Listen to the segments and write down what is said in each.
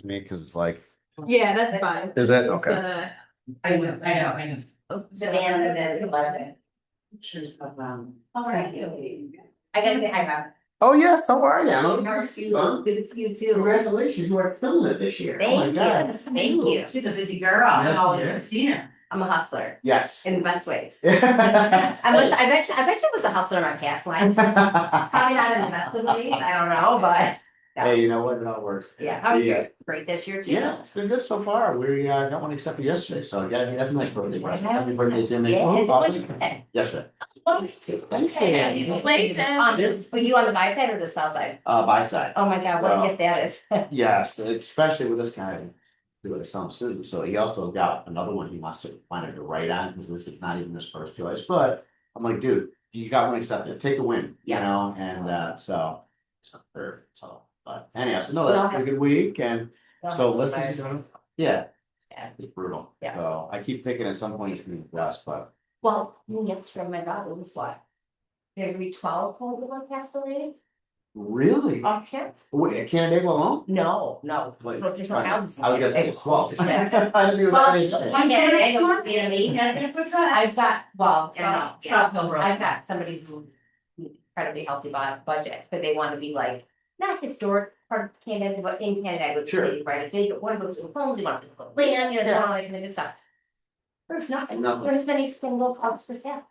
to me because it's like, Yeah, that's fine. is it? Okay. I know. The man and then it's like. All right. I gotta say hi, Rob. Oh, yes. How are you? Good to see you too. Congratulations. You are killing it this year. Thank you. Thank you. She's a busy girl. Yes, I've she never is. seen her. I'm a hustler Yes. in the best ways. Hey. I bet you I was a hustler in my past life. Probably not in the best of ways. I don't know, but Hey, you know what? It all works. yeah. How are Yeah. you? Great this year too. Yeah, it's been good so far. We got one accepted yesterday, so yeah, that's a nice birthday present. Happy birthday, Jimmy. Yeah, Oh, it's awesome. birthday. Yes, sir. Were you on the buy side or the sell side? Buy side. Oh my God, what a Well, gift that is. Yes, especially with this guy doing some soon. So he also got another one he wants to find to write on because this is not even his first choice. But I'm like, dude, you got one accepted. Take the win, you Yeah. know, and so but anyhow, so no, that's been a good week. And so listen, yeah, Yeah. it's brutal. Yeah. So I keep thinking at some point it's gonna be blessed, but Well, yesterday my daughter was what? Maybe 12 when one passed away. really? Okay. Wait, at Canandaigua alone? No. Like, There's no houses. I was gonna say it's 12. I Yeah. didn't think it was Well, that many. one day I know it's me. I've got, well, South yeah, Hill Road. I've got somebody who incredibly healthy budget, but they want to be like, not historic part of Canada, but in Canada, with the Sure. city, right? A big, one of those little homes, they want to put land, you know, they want all that kind of stuff. There's nothing, there's many single house for sale.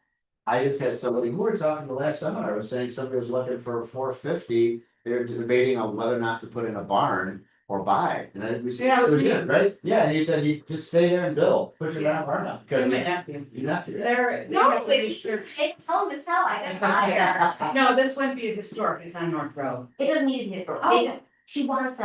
I just had somebody, who were talking the last seminar, I was saying somebody was looking for 450. They're debating on whether or not to put in a barn or buy. And we said, Yeah, it was me. good, right? Yeah, and he said, you just stay there and build, put your barn up. They're Because my nephew. you have to. They're. No, it's, they told them to sell, I can buy her. No, this wouldn't be a historic, it's on North Road. It doesn't need to be historic. Oh. She wants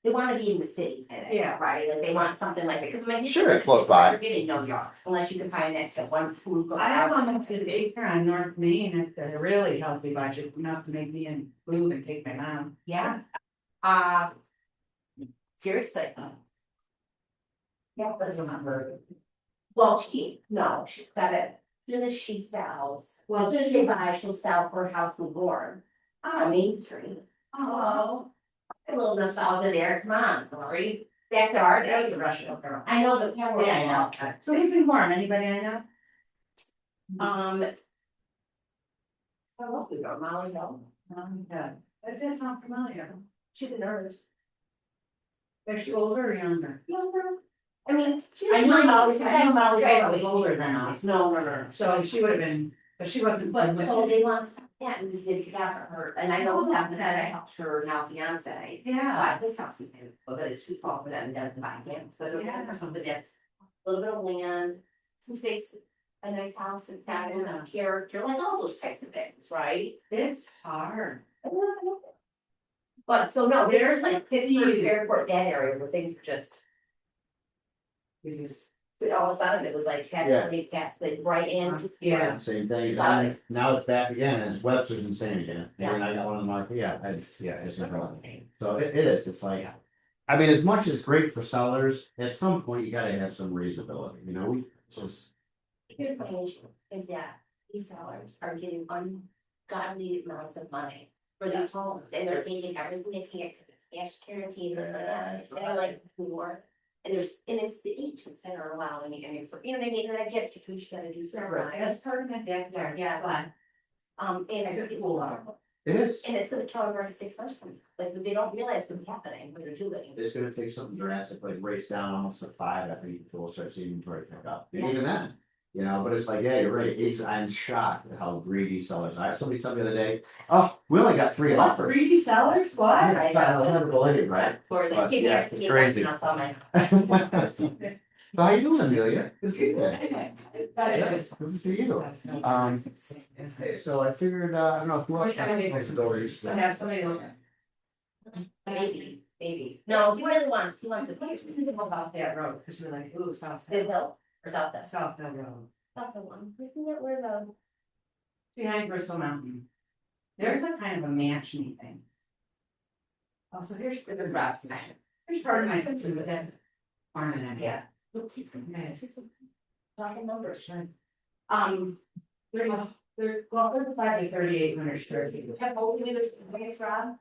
they wanna be in the city, kinda, Yeah. right? Like they want something like that, cause my. Sure, close by. You're getting no yard, unless you can find that one food. I have almost an acre on North Main, it's a really healthy budget, enough to make me and move and take my mom. Yeah. Seriously. Yeah, doesn't remember. Well, she's got it, as soon as she sells, well, as soon as they buy, she'll sell her house in Warren. On Main Street. Oh. A little nostalgia there, come on, Lori. Back to our That was days. a Russian girl. I know, but yeah, Yeah, I know. So who's in Warren, anybody I know? I love you, Molly Hill. Yeah. That does sound familiar. She's a nurse. Is she older or younger? Younger. I mean, she. I knew Molly Right, Hill was older than us. No. So she would have been, but she wasn't. But so they want, yeah, we did together her, and I know that I helped her now fiance. Yeah. Buy this house, but it's too small for them, doesn't buy him, so they're looking Yeah. for something that's a little bit of land, some space, a nice house and cabin, and character, like all those types of things, right? It's hard. But so no, there's like Pittsburgh, Huge. Airport, that area where things are just, It is. all of a sudden it was like, cast the right in. Yeah. Same thing. Exotic. Now it's back again and Webster's insane again. Yeah. And I got one on the market. Yeah, it's incredible. So it is, it's like, I mean, as much as great for sellers, at some point you gotta have some reasonability, you know, we just. Here's my issue, is that these sellers are getting ungodly amounts of money for these homes, and they're making everything they can, because it's cash guaranteed, this and that, and they're like, more. And it's the agents that are allowing it, and you know what I mean, and I get it, you gotta do certain. That's part of my backyard. Yeah. But And I took the pool out. It is. and it's gonna kill them in 6 months from now, like, they don't realize what's happening, what they're doing. It's gonna take something drastic, like race down almost to 5, I think, before we'll start seeing inventory pick up, and Yeah. even then. You know, but it's like, yeah, you're right, I'm shocked at how greedy sellers are. I had somebody tell me the other day, oh, we only got 3 offers. Greedy sellers, what? Yeah, so I was never believe, right? Or they But, give yeah, me it's the crazy. I'll sell my. So how you doing, Amelia? Good to see you. Yes, good to see you. So I figured, I don't know who else wants to go over your So stuff. have somebody look at. Maybe. No, he really wants, he wants a About that road, because we're like, ooh, South Sid Hill, Hill or South Hill? South Hill Road, South Hill one. I forget where the. behind Bristol Mountain. There's a kind of a matching thing. Also, here's Rob's. here's part of my picture, but that's farm and I'm. Yeah. We'll take some. Yeah. Talking numbers. They're 35 to 3,800 square feet. Have both of you experienced, Rob?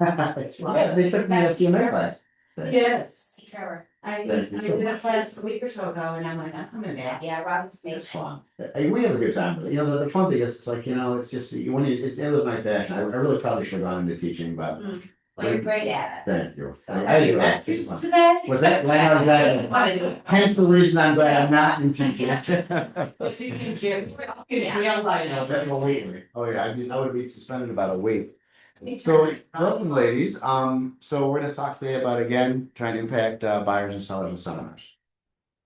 Yeah, they took me a CMA class. Yes, Trevor. I Thank you so did a much. class a week or so ago and I'm like, I'm coming back. Yeah, Rob's It's amazing. fun. Hey, we have a good time with it. You know, the fun thing is, it's like, it's just, when it was my passion. I really probably should have gone into teaching, but. Well, you're great at it. Thank you. Have you met It's kids fun. today? Was that, I'm glad, hence the reason I'm glad I'm not in teaching. Yes, you can give. Yeah, That's a week. Oh, yeah, I would be suspended about a week. So, welcome, ladies. So we're gonna talk today about, again, trying to impact buyers and sellers in seminars.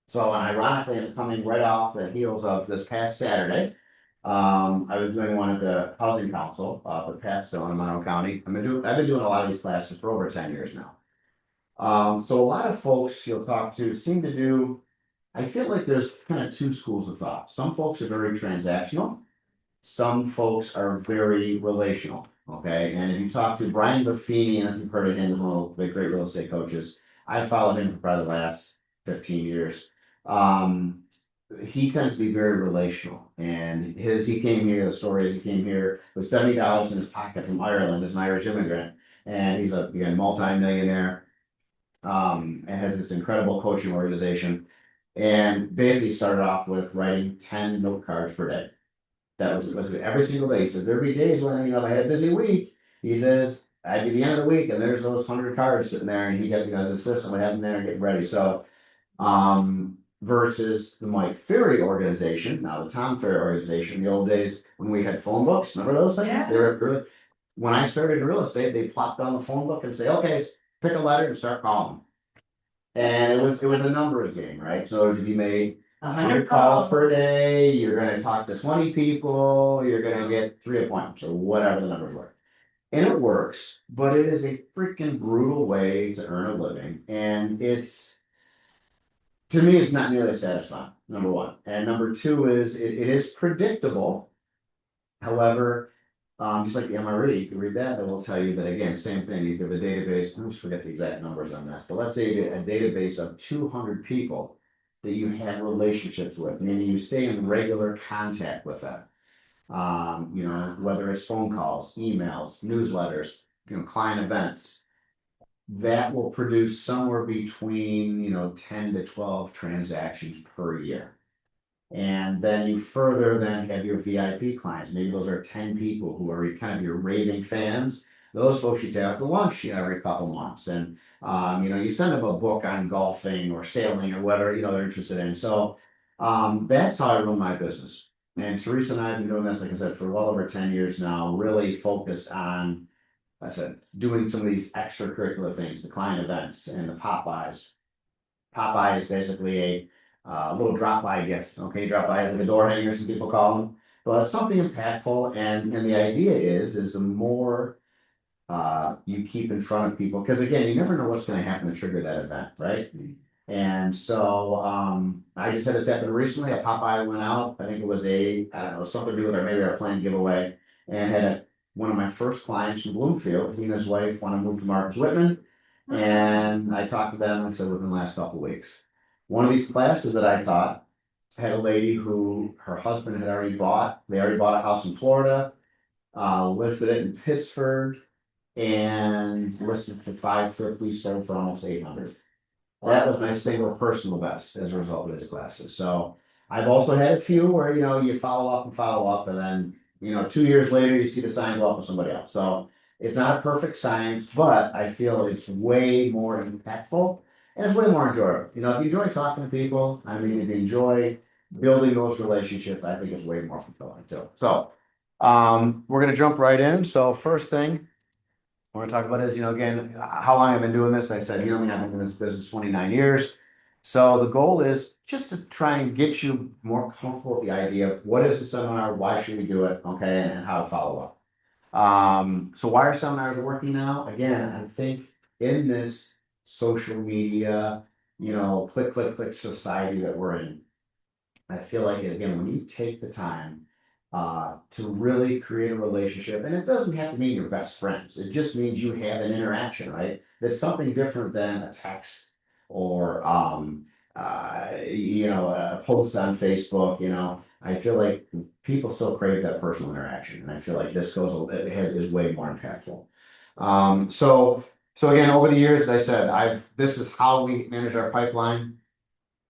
So, and ironically, I'm coming right off the heels of this past Saturday. I was doing one at the Housing Council, for Pasco in Monroe County. I've been doing a lot of these classes for over 10 years now. So a lot of folks you'll talk to seem to do, I feel like there's kind of two schools of thought. Some folks are very transactional. Some folks are very relational, okay? And if you talk to Brian Buffini, and if you've heard of him, he's one of the great real estate coaches. I followed him for probably the last 15 years. He tends to be very relational, and he came here, the story is he came here with $70 in his pocket from Ireland as an Irish immigrant, and he's again, multi-millionaire, and has this incredible coaching organization, and basically started off with writing 10 note cards per day. That was every single day. He says there'd be days when, if I had a busy week, he says I'd be the end of the week and there's those 100 cards sitting there, and he got, his assistant would have them there and get ready. So, versus the Mike Ferry organization, now the Tom Ferry organization, the old days when we had phone books, remember those things? Yeah. They were really, when I started in real estate, they plopped on the phone book and say, okay, pick a letter and start calling. And it was a numbers game, right? So if you made 100 calls per day, you're gonna talk to 20 people, you're gonna get 3 appointments, or whatever the numbers were. And it works, but it is a freaking brutal way to earn a living. And to me, it's not nearly satisfying, number one. And number two is it is predictable. However, just like the MRE, you can read that will tell you that, again, same thing. You have a database, I always forget the exact numbers on this, but let's say you get a database of 200 people that you have relationships with, meaning you stay in regular contact with them. Whether it's phone calls, emails, newsletters, client events, that will produce somewhere between 10 to 12 transactions per year. And then you further then have your VIP clients. Maybe those are 10 people who are kind of your raving fans. Those folks you take out to lunch, every couple months. And you send them a book on golfing or sailing or whatever, they're interested in. So that's how I run my business. And Teresa and I have been doing this, like I said, for well over 10 years now, really focused on, like I said, doing some of these extracurricular things, the client events and the Popeyes. Popeye is basically a little drop-by gift. Okay, drop-by is like a door hanger, some people call them, but something impactful. And the idea is the more you keep in front of people, because again, you never know what's going to happen to trigger that event, right? And so I just had this happen recently. A Popeye went out. I think it was I don't know, something to do with maybe our planned giveaway, and had one of my first clients from Bloomfield. He and his wife want to move to Marcus Whitman, and I talked to them. Like I said, within the last couple of weeks. One of these classes that I taught had a lady who her husband had already bought. They already bought a house in Florida, listed it in Pittsburgh, and listed for 550, sold for almost 800. That was my single personal best as a result of his classes. So I've also had a few where you follow up, and then 2 years later you see the signs off with somebody else. So it's not a perfect science, but I feel it's way more impactful and it's way more enjoyable. If you enjoy talking to people, if you enjoy building those relationships, I think it's way more fulfilling too. So we're gonna jump right in. So first thing we're gonna talk about is, again, how long I've been doing this. I said, I've been in this business 29 years. So the goal is just to try and get you more comfortable with the idea of what is a seminar, why should we do it, okay, and how to follow up. So why are seminars working now? Again, I think in this social media, click society that we're in, I feel like, again, when you take the time to really create a relationship, and it doesn't have to mean you're best friends. It just means you have an interaction, right? That's something different than a text or a post on Facebook. I feel like people still crave that personal interaction, and I feel like this is way more impactful. So So again, over the years, as I said, this is how we manage our pipeline.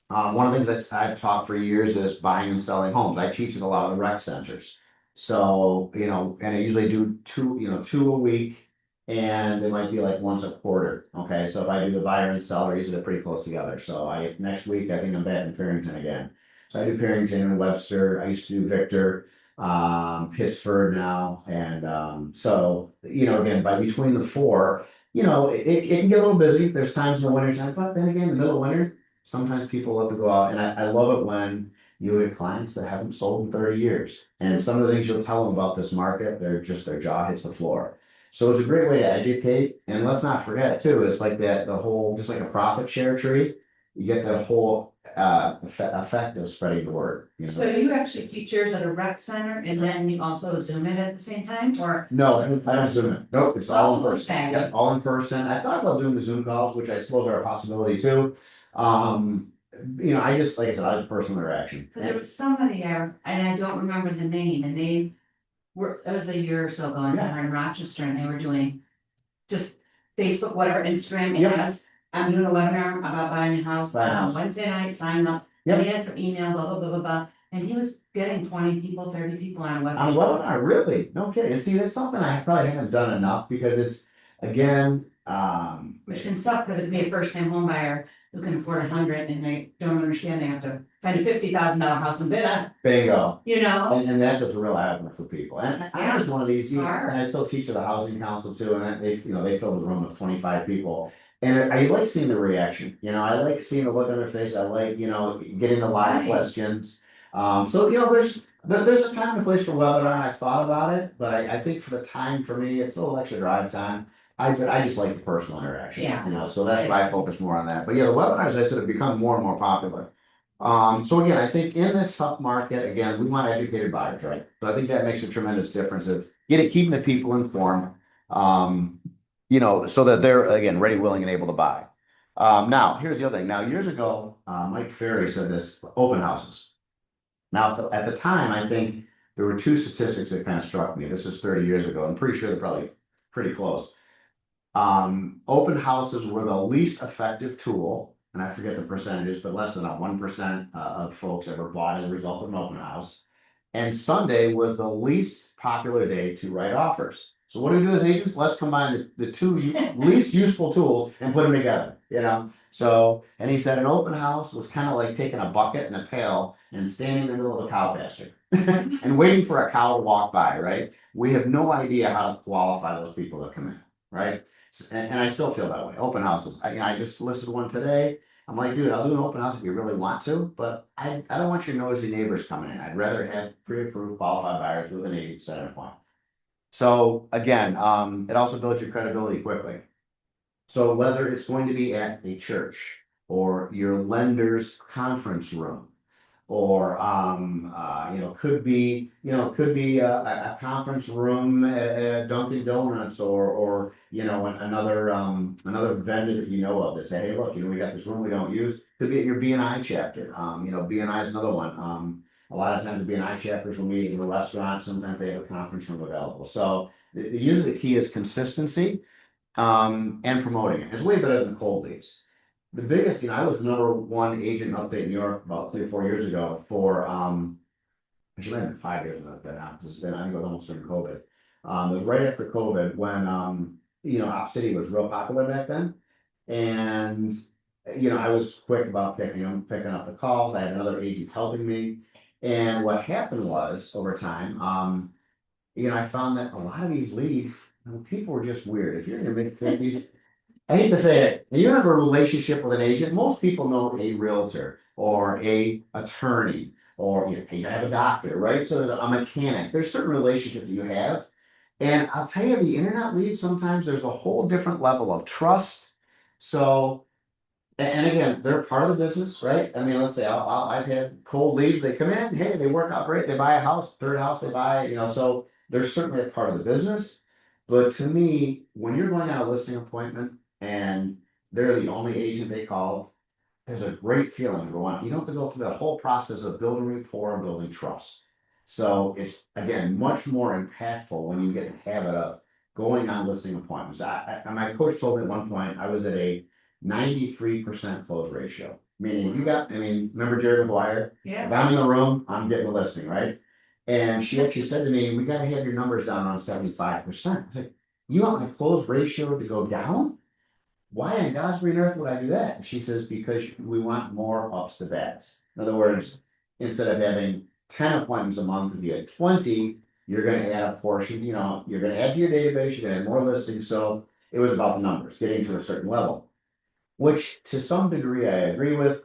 One of the things that I've taught for years is buying and selling homes. I teach at a lot of the rec centers. So, and I usually do two a week, and it might be like once a quarter. Okay, so if I do the buyer and seller, usually they're pretty close together. So next week I think I'm back in Perrington again. So I do Perrington and Webster. I used to do Victor, Pittsford now, and so again, by between the four, it can get a little busy. There's times in the winter time, but then again, in the middle of winter, sometimes people love to go out, and I love it when you get clients that haven't sold in 30 years. And some of the things you'll tell them about this market, their jaw hits the floor. So it's a great way to educate. And let's not forget too, it's like the whole, just like a profit share tree, you get that whole effect of spreading the word. So you actually teach yours at a rec center and then you also Zoom it at the same time, or? No, I don't Zoom it. Nope, it's all in person. Okay. Yep, all in person. I thought about doing the Zoom calls, which I suppose are a possibility too. I just, like I said, I like personal interaction. Cause there was somebody there, and I don't remember the name, and they were, it was a year or so ago, and they Yeah. were in Rochester, and they were doing just Facebook, whatever, Instagram Yeah. ads. I'm doing a webinar about buying a house Buying a on house. Wednesday night, sign up, and he has their email, blah, blah, blah, blah, blah, and he was getting 20 people, 30 people on a On webinar. a webinar, really? No kidding. And see, that's something I probably haven't done enough because it's, again, Which can suck, cause it could be a first time home buyer who can afford 100 and they don't understand they have to find a $50,000 house in bid on, bingo. you know? And that's what's a real eye-opener for people. And I was one of these, and I still teach at the housing council too, and they fill the room with 25 people. And I like seeing the reaction, I like seeing the look on their face, I like, getting the live Right. questions. So, there's a time and a place for webinar, and I've thought about it, but I think for the time for me, it's a little extra drive time. I just like the personal interaction, Yeah. so that's why I focus more on that. But yeah, the webinars, I said, have become more and more popular. So again, I think in this tough market, again, we want educated buyers, right? So I think that makes a tremendous difference of keeping the people informed, so that they're, again, ready, willing, and able to buy. Now, here's the other thing. Now, years ago, Mike Ferry said this, open houses. Now, so at the time, I think there were two statistics that kind of struck me. This is 30 years ago. I'm pretty sure they're probably pretty close. Open houses were the least effective tool, and I forget the percentages, but less than a 1% of folks ever bought as a result of an open house. And Sunday was the least popular day to write offers. So what do we do as agents? Let's combine the two least useful tools and put them together, So, and he said an open house was kind of like taking a bucket and a pail and standing in the middle of a cow pasture and waiting for a cow to walk by, right? We have no idea how to qualify those people that come in, right? And I still feel that way. Open houses. I just listed one today. I'm like, dude, I'll do an open house if you really want to, but I don't want your nosy neighbors coming in. I'd rather have pre-approved qualified buyers with an agent set up point. So again, it also builds your credibility quickly. So whether it's going to be at a church or your lender's conference room, or could be a conference room at Dunkin' Donuts, or another vendor that that say, hey, look, we got this room we don't use. Could be at your BNI chapter. BNI is another one. A lot of times the BNI chapters will meet in a restaurant. Sometimes they have a conference room available. So usually the key is consistency and promoting it. It's way better than cold leads. The biggest, I was the number one agent in upstate New York about 3 or 4 years ago for, actually, might have been 5 years ago now, because it's been, I think it was almost during COVID. It was right after COVID when, Op City was real popular back then. And, I was quick about picking up the calls. I had another agent helping me. And what happened was, over time, I found that a lot of these leads, people were just weird. If you're in your mid-50s, I hate to say it, and you have a relationship with an agent, most people know a realtor or a attorney, or you have a doctor, right? So a mechanic. There's certain relationships that you have. And I'll tell you, the internet leads, sometimes there's a whole different level of trust. So, and again, they're part of the business, right? I mean, let's say I've had cold leads, they come in, hey, they work out great, they buy a house, third house they buy, so they're certainly a part of the business. But to me, when you're going on a listing appointment and they're the only agent they called, there's a great feeling, number one. You don't have to go through that whole process of building rapport and building trust. So it's, again, much more impactful when you get in the habit of going on listing appointments. My coach told me at one point, I was at a 93% close ratio. Meaning remember Jerry McGuire? If Yeah, I'm in the room, I'm getting a listing, right? And she actually said to me, we gotta have your numbers down around 75%. I was like, you want my close ratio to go down? Why in God's green earth would I do that? And she says, because we want more ups to bats. In other words, instead of having 10 appointments a month, if you had 20, you're gonna add a portion, you're gonna add to your database, you're gonna add more listings. So it was about the numbers, getting to a certain level, which to some degree I agree with,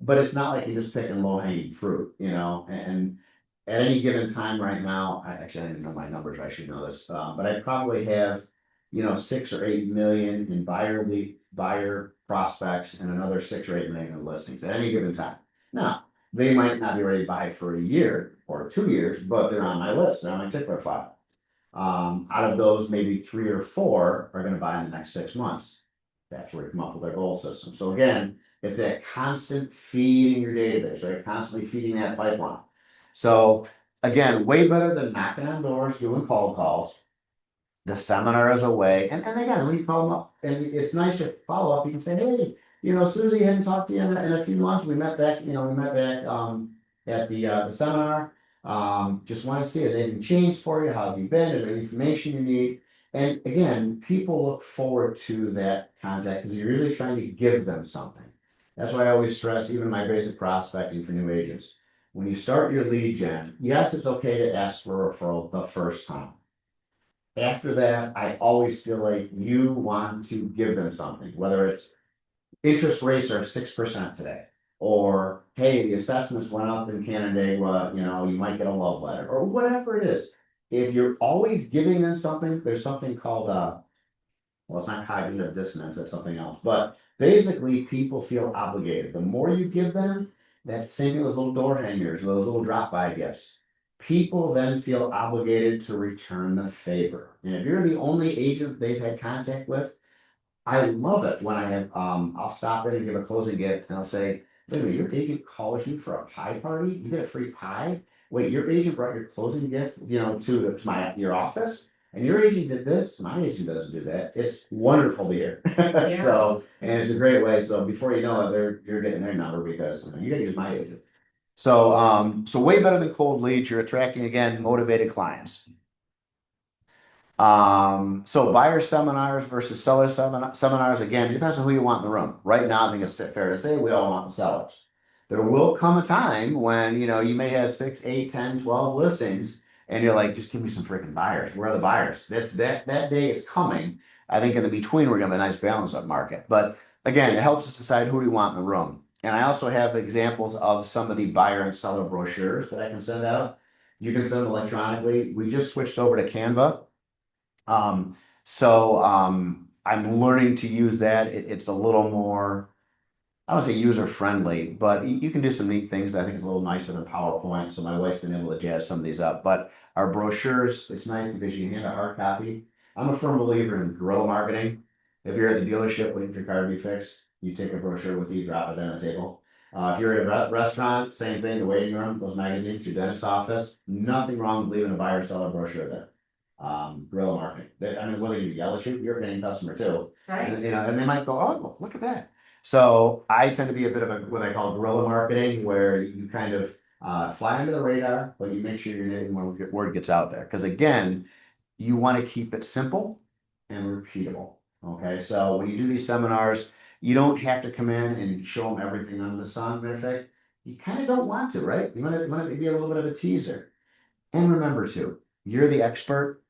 but it's not like you're just picking low hanging fruit, and at any given time right now, I actually didn't know my numbers, I should know this, but I probably have, 6 or 8 million in buyer prospects and another 6 or 8 million in listings at any given time. Now, they might not be ready to buy for a year or 2 years, but they're on my list, they're on my tick profile. Out of those, maybe 3 or 4 are gonna buy in the next 6 months. That's where you come up with their goal system. So again, it's that constant feeding your database, right? Constantly feeding that pipeline. So again, way better than knocking on doors, doing cold calls. The seminar is a way, and again, when you call them up, and it's nice to follow up, you can say, hey, Susie hadn't talked to you in a few months. We met back, at the seminar. Just want to see, has anything changed for you? How have you been? Is there any information you need? And again, people look forward to that contact because you're usually trying to give them something. That's why I always stress, even my basic prospecting for new agents. When you start your lead gen, yes, it's okay to ask for a referral the first time. After that, I always feel like you want to give them something, whether it's interest rates are 6% today, or hey, the assessments went up in Canandaigua, you might get a love letter, or whatever it is. If you're always giving them something, there's something called well, it's not cognitive dissonance, that's something else. But basically, people feel obligated. The more you give them, that's same thing with those little door hangers, those little drop-by gifts. People then feel obligated to return the favor. And if you're the only agent they've had contact with, I love it when I'll stop in and give a closing gift and I'll say, wait a minute, your agent calls you for a pie party? You get a free pie? Wait, your agent brought your closing gift, to your office? And your agent did this? My agent doesn't do that. It's wonderful to hear. So, and it's a great way. So before you know it, you're getting their number because you gotta use my agent. So way better than cold leads. You're attracting again motivated clients. So buyer seminars versus seller seminars, again, it depends on who you want in the room. Right now, I think it's fair to say we all want the sellers. There will come a time when, you may have 6, 8, 10, 12 listings and you're like, just give me some freaking buyers. Where are the buyers? That day is coming. I think in the between, we're gonna have a nice balance up market. But again, it helps us decide who do we want in the room. And I also have examples of some of the buyer and seller brochures that I can send out. You can send them electronically. We just switched over to Canva. I'm learning to use that. It's a little more, I would say user friendly, but you can do some neat things that I think is a little nicer than PowerPoint. So my wife's been able to jazz some of these up. But our brochures, it's nice because you hand a hard copy. I'm a firm believer in guerrilla marketing. If you're at the dealership waiting for your car to be fixed, you take a brochure with you, drop it on the table. If you're at a restaurant, same thing, the waiting room, those magazines, your dentist's office, nothing wrong with leaving a buyer seller brochure there. Guerrilla marketing. Whether you yell at you, you're a paying customer too. right. And they might go, oh, look at that. So I tend to be a bit of what I call guerrilla marketing, where you kind of fly under the radar, but you make sure your name when word gets out there. Because again, you want to keep it simple and repeatable. Okay, so when you do these seminars, you don't have to come in and show them everything under the sun. Matter of fact, you kind of don't want to, right? You want to be a little bit of a teaser. And remember too, you're the expert.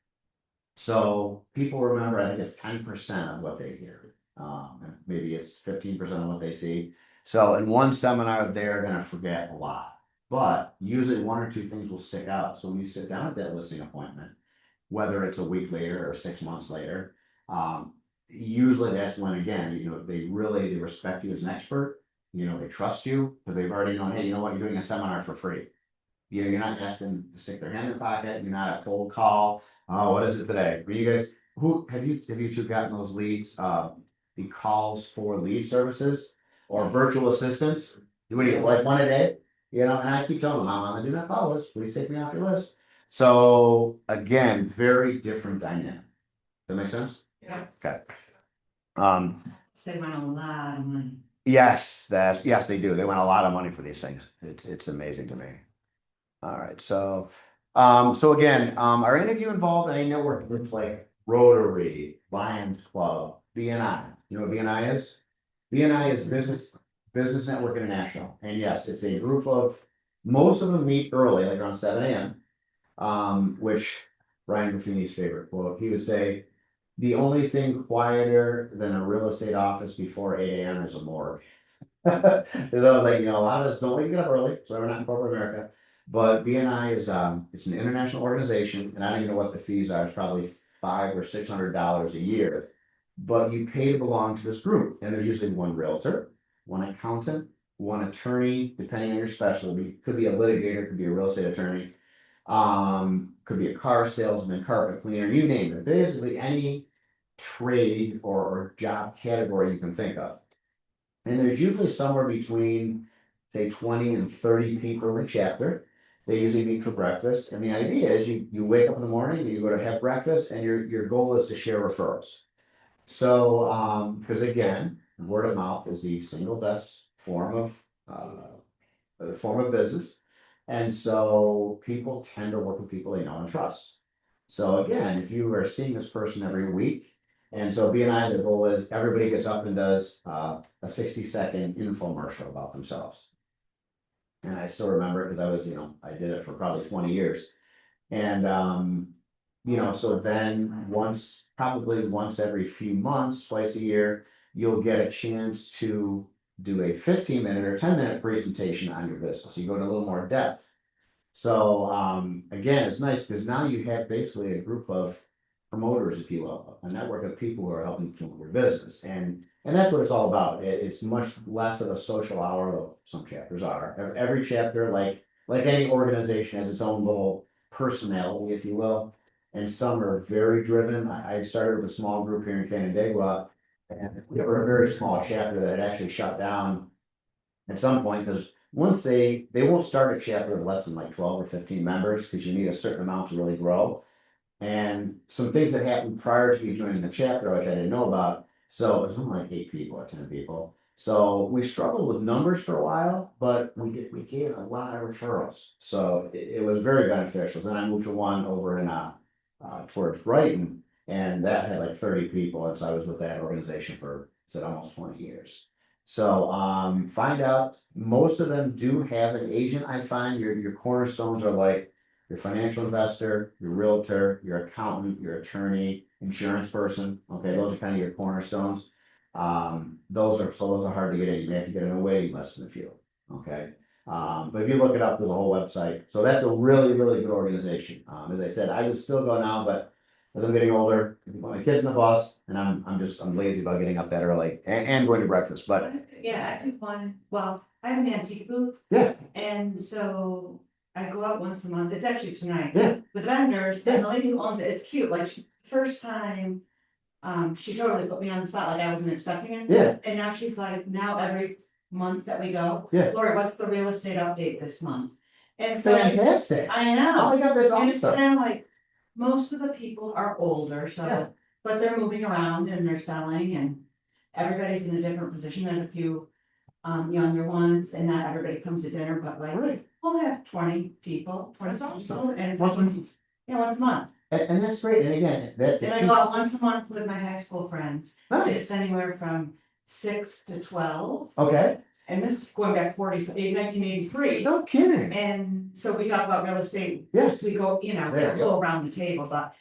So people remember, I think it's 10% of what they hear. And maybe it's 15% of what they see. So in one seminar, they're gonna forget a lot. But usually 1 or 2 things will stick out. So when you sit down at that listing appointment, whether it's a week later or 6 months later, usually that's when, again, they respect you as an expert. They trust you because they've already known, hey, you know what, you're doing a seminar for free. You're not asking them to stick their hand in the pocket. You're not a cold call. Oh, what is it today? Are you guys, who have you two gotten those leads? The calls for lead services or virtual assistants? Do we get like one a day? And I keep telling them, I'm on the do not call list. Please take me off your list. So again, very different dynamic. that make sense? Yeah. Okay. They want a lot of money. Yes, they do. They want a lot of money for these things. It's amazing to me. All right, so again, are any of you involved in any network groups like Rotary, Lions Club, BNI? You know what BNI is? BNI is Business Network International, and yes, it's a group of, most of them meet early, like around 7 a.m. Which Ryan Buffini's favorite quote, he would say, the only thing quieter than a real estate office before 8 a.m. is a morgue. Because I was like, a lot of us don't like to get up early, so we're not in corporate America. But BNI is it's an international organization, and I don't even know what the fees are. It's probably $500 or $600 a year. But you pay to belong to this group, and there's usually one realtor, one accountant, one attorney, depending on your specialty. Could be a litigator, could be a real estate attorney, could be a car salesman, carpet cleaner, you name it. Basically, any trade or job category you can think of. And there's usually somewhere between, say, 20 and 30 people in a chapter. They usually meet for breakfast. And the idea is you wake up in the morning and you go to have breakfast, and your goal is to share referrals. So, because again, word of mouth is the single best form of business. And so people tend to work with people they know and trust. So again, if you are seeing this person every week, and so BNI, the goal is everybody gets up and does a 60-second infomercial about themselves. And I still remember because I was, I did it for probably 20 years. And, so then probably once every few months, twice a year, you'll get a chance to do a 15-minute or 10-minute presentation on your business. You go into a little more depth. So again, it's nice because now you have basically a group of promoters, if you will, a network of people who are helping promote your business. And that's what it's all about. It's much less of a social hour, though some chapters are. Every chapter, like any organization, has its own little personality, if you will. And some are very driven. I started with a small group here in Canandaigua, and we were a very small chapter that had actually shut down at some point, because once they won't start a chapter of less than like 12 or 15 members, because you need a certain amount to really grow. And some things that happened prior to me joining the chapter, which I didn't know about. So it was only like 8 people or 10 people. So we struggled with numbers for a while, but we gave a lot of referrals. So it was very beneficial. Then I moved to one over in towards Brighton, and that had like 30 people. And so I was with that organization for almost 20 years. So find out, most of them do have an agent. I find your cornerstones are like your financial investor, your realtor, your accountant, your attorney, insurance person. Okay, those are kind of your cornerstones. Those are hard to get in. You may have to get in a waiting list in a few. Okay. But if you look it up, there's a whole website. So that's a really, really good organization. As I said, I would still go now, but as I'm getting older, I put my kids in the bus, and I'm lazy about getting up that early and going to breakfast. But yeah, I do one. Well, I have an antique booth. Yeah. And so I go out once a month. It's actually tonight. Yeah. With vendors, and the lady who owns it, it's cute. Like first time, she totally put me on the spot, like I wasn't expecting it. Yeah. And now she's like, now every month that we go, Yeah. Lori, what's the real estate update this month? And so Fantastic. I know. Oh my God, that's And it's awesome. kind of like most of the people are older, so Yeah. but they're moving around and they're selling, and everybody's in a different position. There's a few younger ones, and not everybody comes to dinner, but like Right. we'll have 20 people, 20 That's awesome. people, and it's Once a like month. once a month. And that's great. And again, that's And I go out once a month with my high school friends. Nice. It's anywhere from 6 to 12. Okay. And this is going back 1983. No kidding. And so we talk about real estate. Yes. We go, There you go around the table, but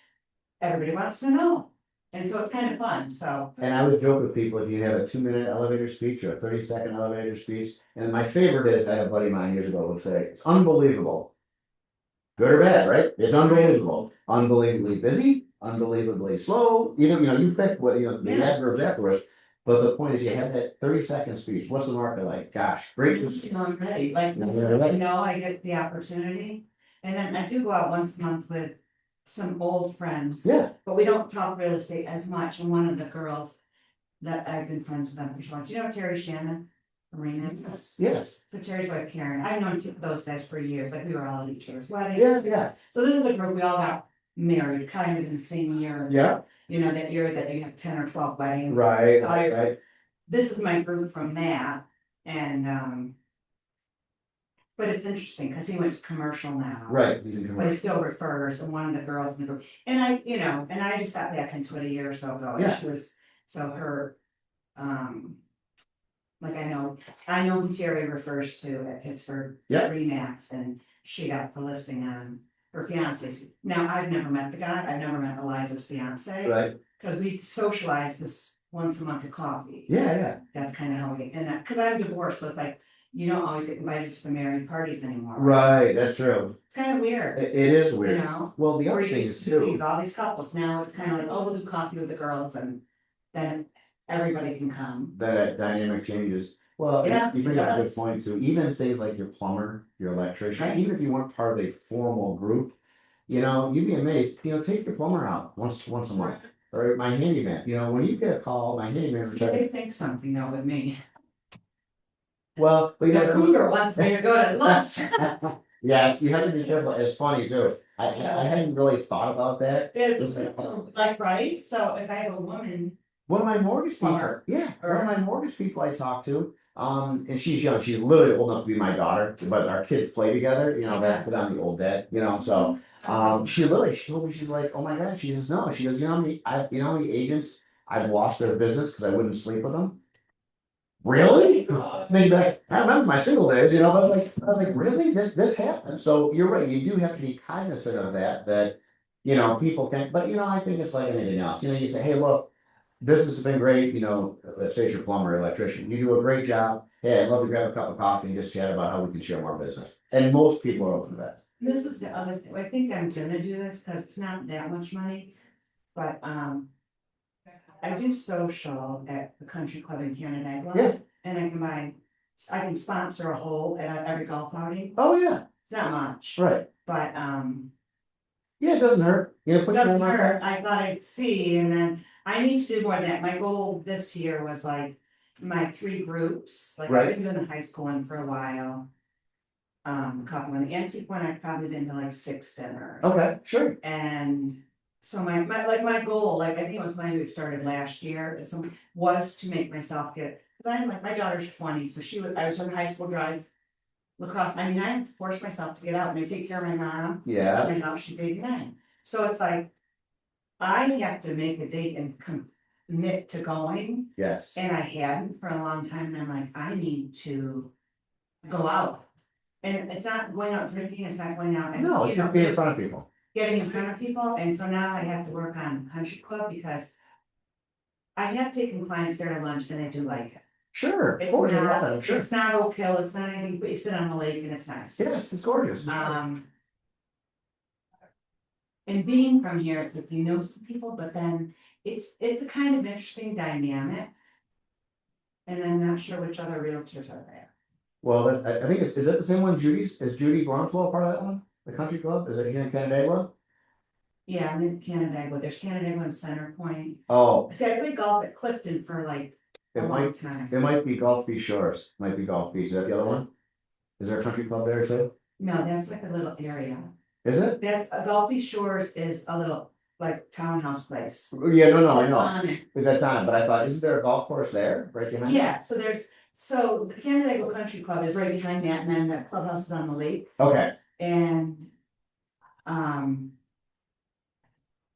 everybody wants to know. And so it's kind of fun, so. And I would joke with people, if you have a 2-minute elevator speech or a 30-second elevator speech, and my favorite is, I had a buddy of mine years ago who would say, it's unbelievable. Good or bad, right? It's unbelievable. Unbelievably busy, unbelievably slow, you pick what, the Yeah. adverbs afterwards. But the point is, you have that 30-second speech. What's the market like? Gosh, great. I'm ready, like, I get the opportunity. And then I do go out once a month with some old friends. Yeah. But we don't talk real estate as much. And one of the girls that I've been friends with them for so long, do you know Terry Shannon? Arena? Yes. So Terry's wife Karen, I've known those guys for years, like we were all at each other's weddings. Yeah. So this is a group, we all got married kind of in the same year. Yeah. you know, that year that you have 10 or 12 weddings. Right, right. This is my group from that, and, but it's interesting, cause he went to commercial now. right. But he still refers, and one of the girls in the group, and I, you know, and I just got back into it a year or so ago, and Yeah. she was, so her, like I know who Terry refers to at Pittsburgh. Yeah. Remax, and she got the listing on her fiance's. Now, I've never met the guy, I've never met Eliza's fiance. Right, Cause we socialize this once a month at coffee. yeah, That's kind of how we, and cause I'm divorced, so it's like, you don't always get invited to the married parties anymore. right, that's true. It's kind of weird, It is you weird. know? Well, the Where other you thing used is to do too, these, all these couples, now it's kind of like, oh, we'll do coffee with the girls, and then everybody can come. that dynamic changes. Well, Yeah, you it bring up a good does. point too, even things like your plumber, your electrician, Right. even if you weren't part of a formal group. You know, you'd be amazed, you know, take your plumber out once a month, or my handyman, you know, when you get a call, my handyman. See, they think something though with me. Well, but you The know. cougar wants me to go to lunch. Yes, you have to be careful, it's funny too, I hadn't really thought about that. It's like, right, so if I have a woman, One of my mortgage people, Plumber. yeah, one of my mortgage people I talk to, and she's young, she's literally old enough to be my daughter, but our kids play together, you know, back on the old dad, you know, so. She told me, she's like, oh my God, she says, no, she goes, you know how many agents I've lost their business because I wouldn't sleep with them? Really? Maybe I remember my single days, you know, but I was like, really? This happened? So you're right, you do have to be cognizant of that, you know, people can, but you know, I think it's like anything else, you know, you say, hey, look. Business has been great, you know, let's say it's your plumber, electrician, you do a great job. Hey, I'd love to grab a cup of coffee and just chat about how we can share more business. And most people are open to that. this is the other thing, I think I'm gonna do this, cause it's not that much money, but, I do social at the country club in Canandaigua. Yeah. And I can sponsor a hole at every golf outing, Oh, yeah, it's not much, right. but, Yeah, it doesn't hurt. You know, put your doesn't name out hurt, there. I thought I'd see, and then I need to do more of that, my goal this year was like, my 3 groups, like I've Right. been doing the high school one for a while. Couple one, the antique one, I've probably been to like 6 dinners. Okay, sure. And so my goal, like I think it was mine, it started last year, was to make myself cause I'm like, my daughter's 20, so I was in high school drive. Lacrosse, I mean, I have to force myself to get out and I take care of my mom. Yeah. And now she's 89, so it's like, I have to make a date and commit to going, Yes. and I hadn't for a long time, and I'm like, I need to go out. And it's not going out drinking, it's not going out and. No, you it's know, just being in front of people. Getting in front of people, and so now I have to work on country club because. I have taken clients there to lunch and they do like it. Sure, of It's course, I love not, it, I'm sure. it's not Oak Hill, it's not anything, but you sit on the lake and it's nice. Yes, it's gorgeous. And being from here, it's like you know some people, but then it's a kind of interesting dynamic. And I'm not sure which other realtors are there. Well, I think is that the same one Judy's, is Judy Gronflo part of that one? The country club, is it here in Canandaigua? Yeah, I'm in Canandaigua, there's Canandaigua and Center Point. Oh, See, I played golf at Clifton for like a long time. it might be Gulf Beach Shores, might be Gulf Beach, is that the other one? Is there a country club there too? No, that's like a little area. Is it? That's, Gulf Beach Shores is a little, like, townhouse place. Yeah, no, I That's know, on it. that's on it, but I thought, isn't there a golf course there, right behind? Yeah, so the Canandaigua Country Club is right behind that, and then the clubhouse is on the lake, Okay, and,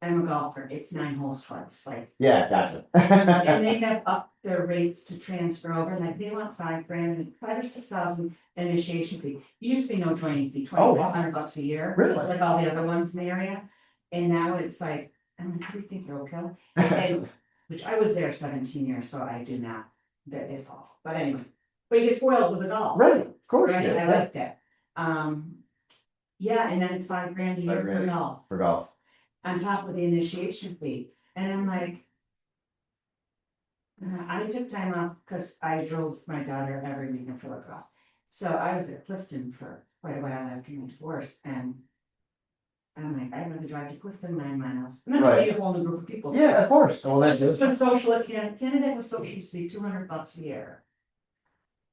I'm a golfer, it's 9 holes twice, like, yeah, gotcha. and they have upped their rates to transfer over, like, they want $5,000, $5,000 or $6,000 initiation fee. Used to be no joining fee, Oh, wow. $2,500 a year. Really? Like all the other ones in the area, and now it's like, I'm like, how do you think you're okay? And, which I was there 17 years, so I do not, that is awful, but anyway, but you get spoiled with the golf. Right, of course, Right, yeah, I liked it. Yeah, and then it's $5,000 a year for golf, for golf. on top of the initiation fee, and I'm like. I took time off because I drove my daughter every weekend for lacrosse, so I was at Clifton for quite a while after my divorce, and. I'm like, I'd rather drive to Clifton 9 miles, and then I Right. meet a whole new group of people. Yeah, of course, well, that's It's just, been social at Canada was social used to be $200 a year.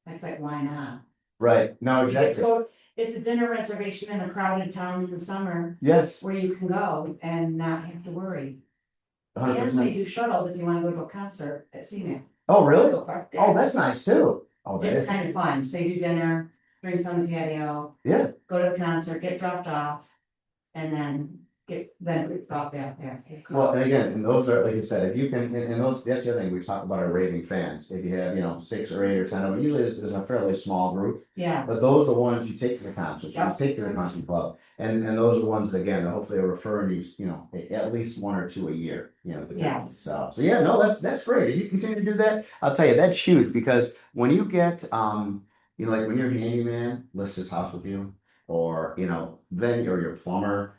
That's like, why not? right, no, You get to exactly, go- It's a dinner reservation in a crowded town in the summer yes, where you can go and not have to worry. And they 100%. do shuttles if you wanna go to a concert at CMAC. Oh, really? Go park there. Oh, that's nice too. Oh, that It's is. kind of fun, so you do dinner, drinks on the patio, Yeah. go to the concert, get dropped off. And then drop back there. Well, and again, and those are, like you said, if you can, and those, that's the other thing, we talk about our raving fans. If you have, 6 or 8 or 10 of them, usually it's a fairly small group. Yeah, But those are the ones you take to the concerts, you Yep. take to the concert club. And those are the ones that, again, that hopefully are referring you, at least 1 or 2 a year, Yes. So yeah, no, that's great. If you continue to do that, I'll tell you, that's huge, because when you get, like when your handyman lists his house with you, or, then or your plumber,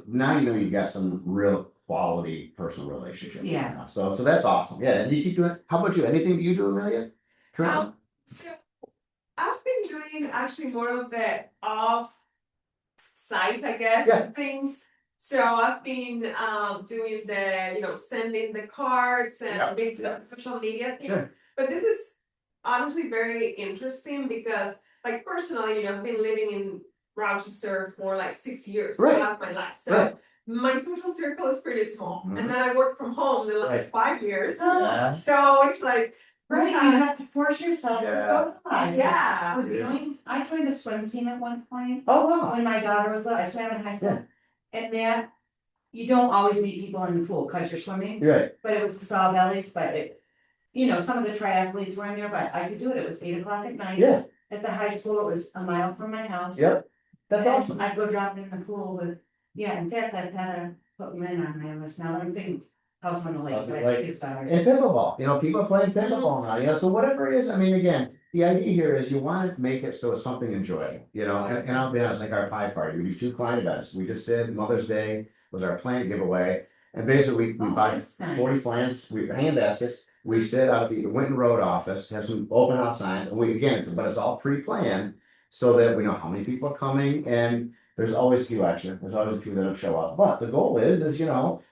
now you've got some real quality personal relationships. Yeah. So that's awesome. Yeah, and you keep doing, how about you? Anything that you do, Amelia? Currently? So I've been doing actually more of the off site, I guess, Yeah. things. So I've been doing the, sending the cards and Yeah. maybe the social media thing. Sure. But this is honestly very interesting because, like, personally, I've been living in Rochester for like 6 years, Right. half my life. So Right. my social circle is pretty small. Mhm. And then I work from home the last Right. 5 years. Yeah. So it's like, Right, you have to force yourself to Yeah. go fly. yeah. I joined a swim team at one point, Oh, wow. when my daughter was little, I swam in high Yeah. school. And that, you don't always meet people in the pool, cause you're swimming, You're right. but it was the saw bellies, but some of the triathletes were in there, but I could do it, it was 8 o'clock at night. Yeah. At the high school, it was a mile from my house. Yep. That's And awesome. I'd go drop in the pool with, in fact, I've gotta put Lynn on my list now, I'm thinking house on the lake, House on so the I lake. have his daughters. And pickleball, people are playing pickleball now, so whatever it is, I mean, again, the idea here is you want to make it so it's something enjoyable, and I'll be honest, like our pie party, we do 2 client events. We just did Mother's Day was our plant giveaway, and basically we Oh, buy that's nice. 40 plants, we hand baskets, we sit out of the Winton Road office, have some open house signs, and but it's all pre-planned, so that we know how many people are coming, and there's always a few extra, there's always a few that don't show up, but the goal is,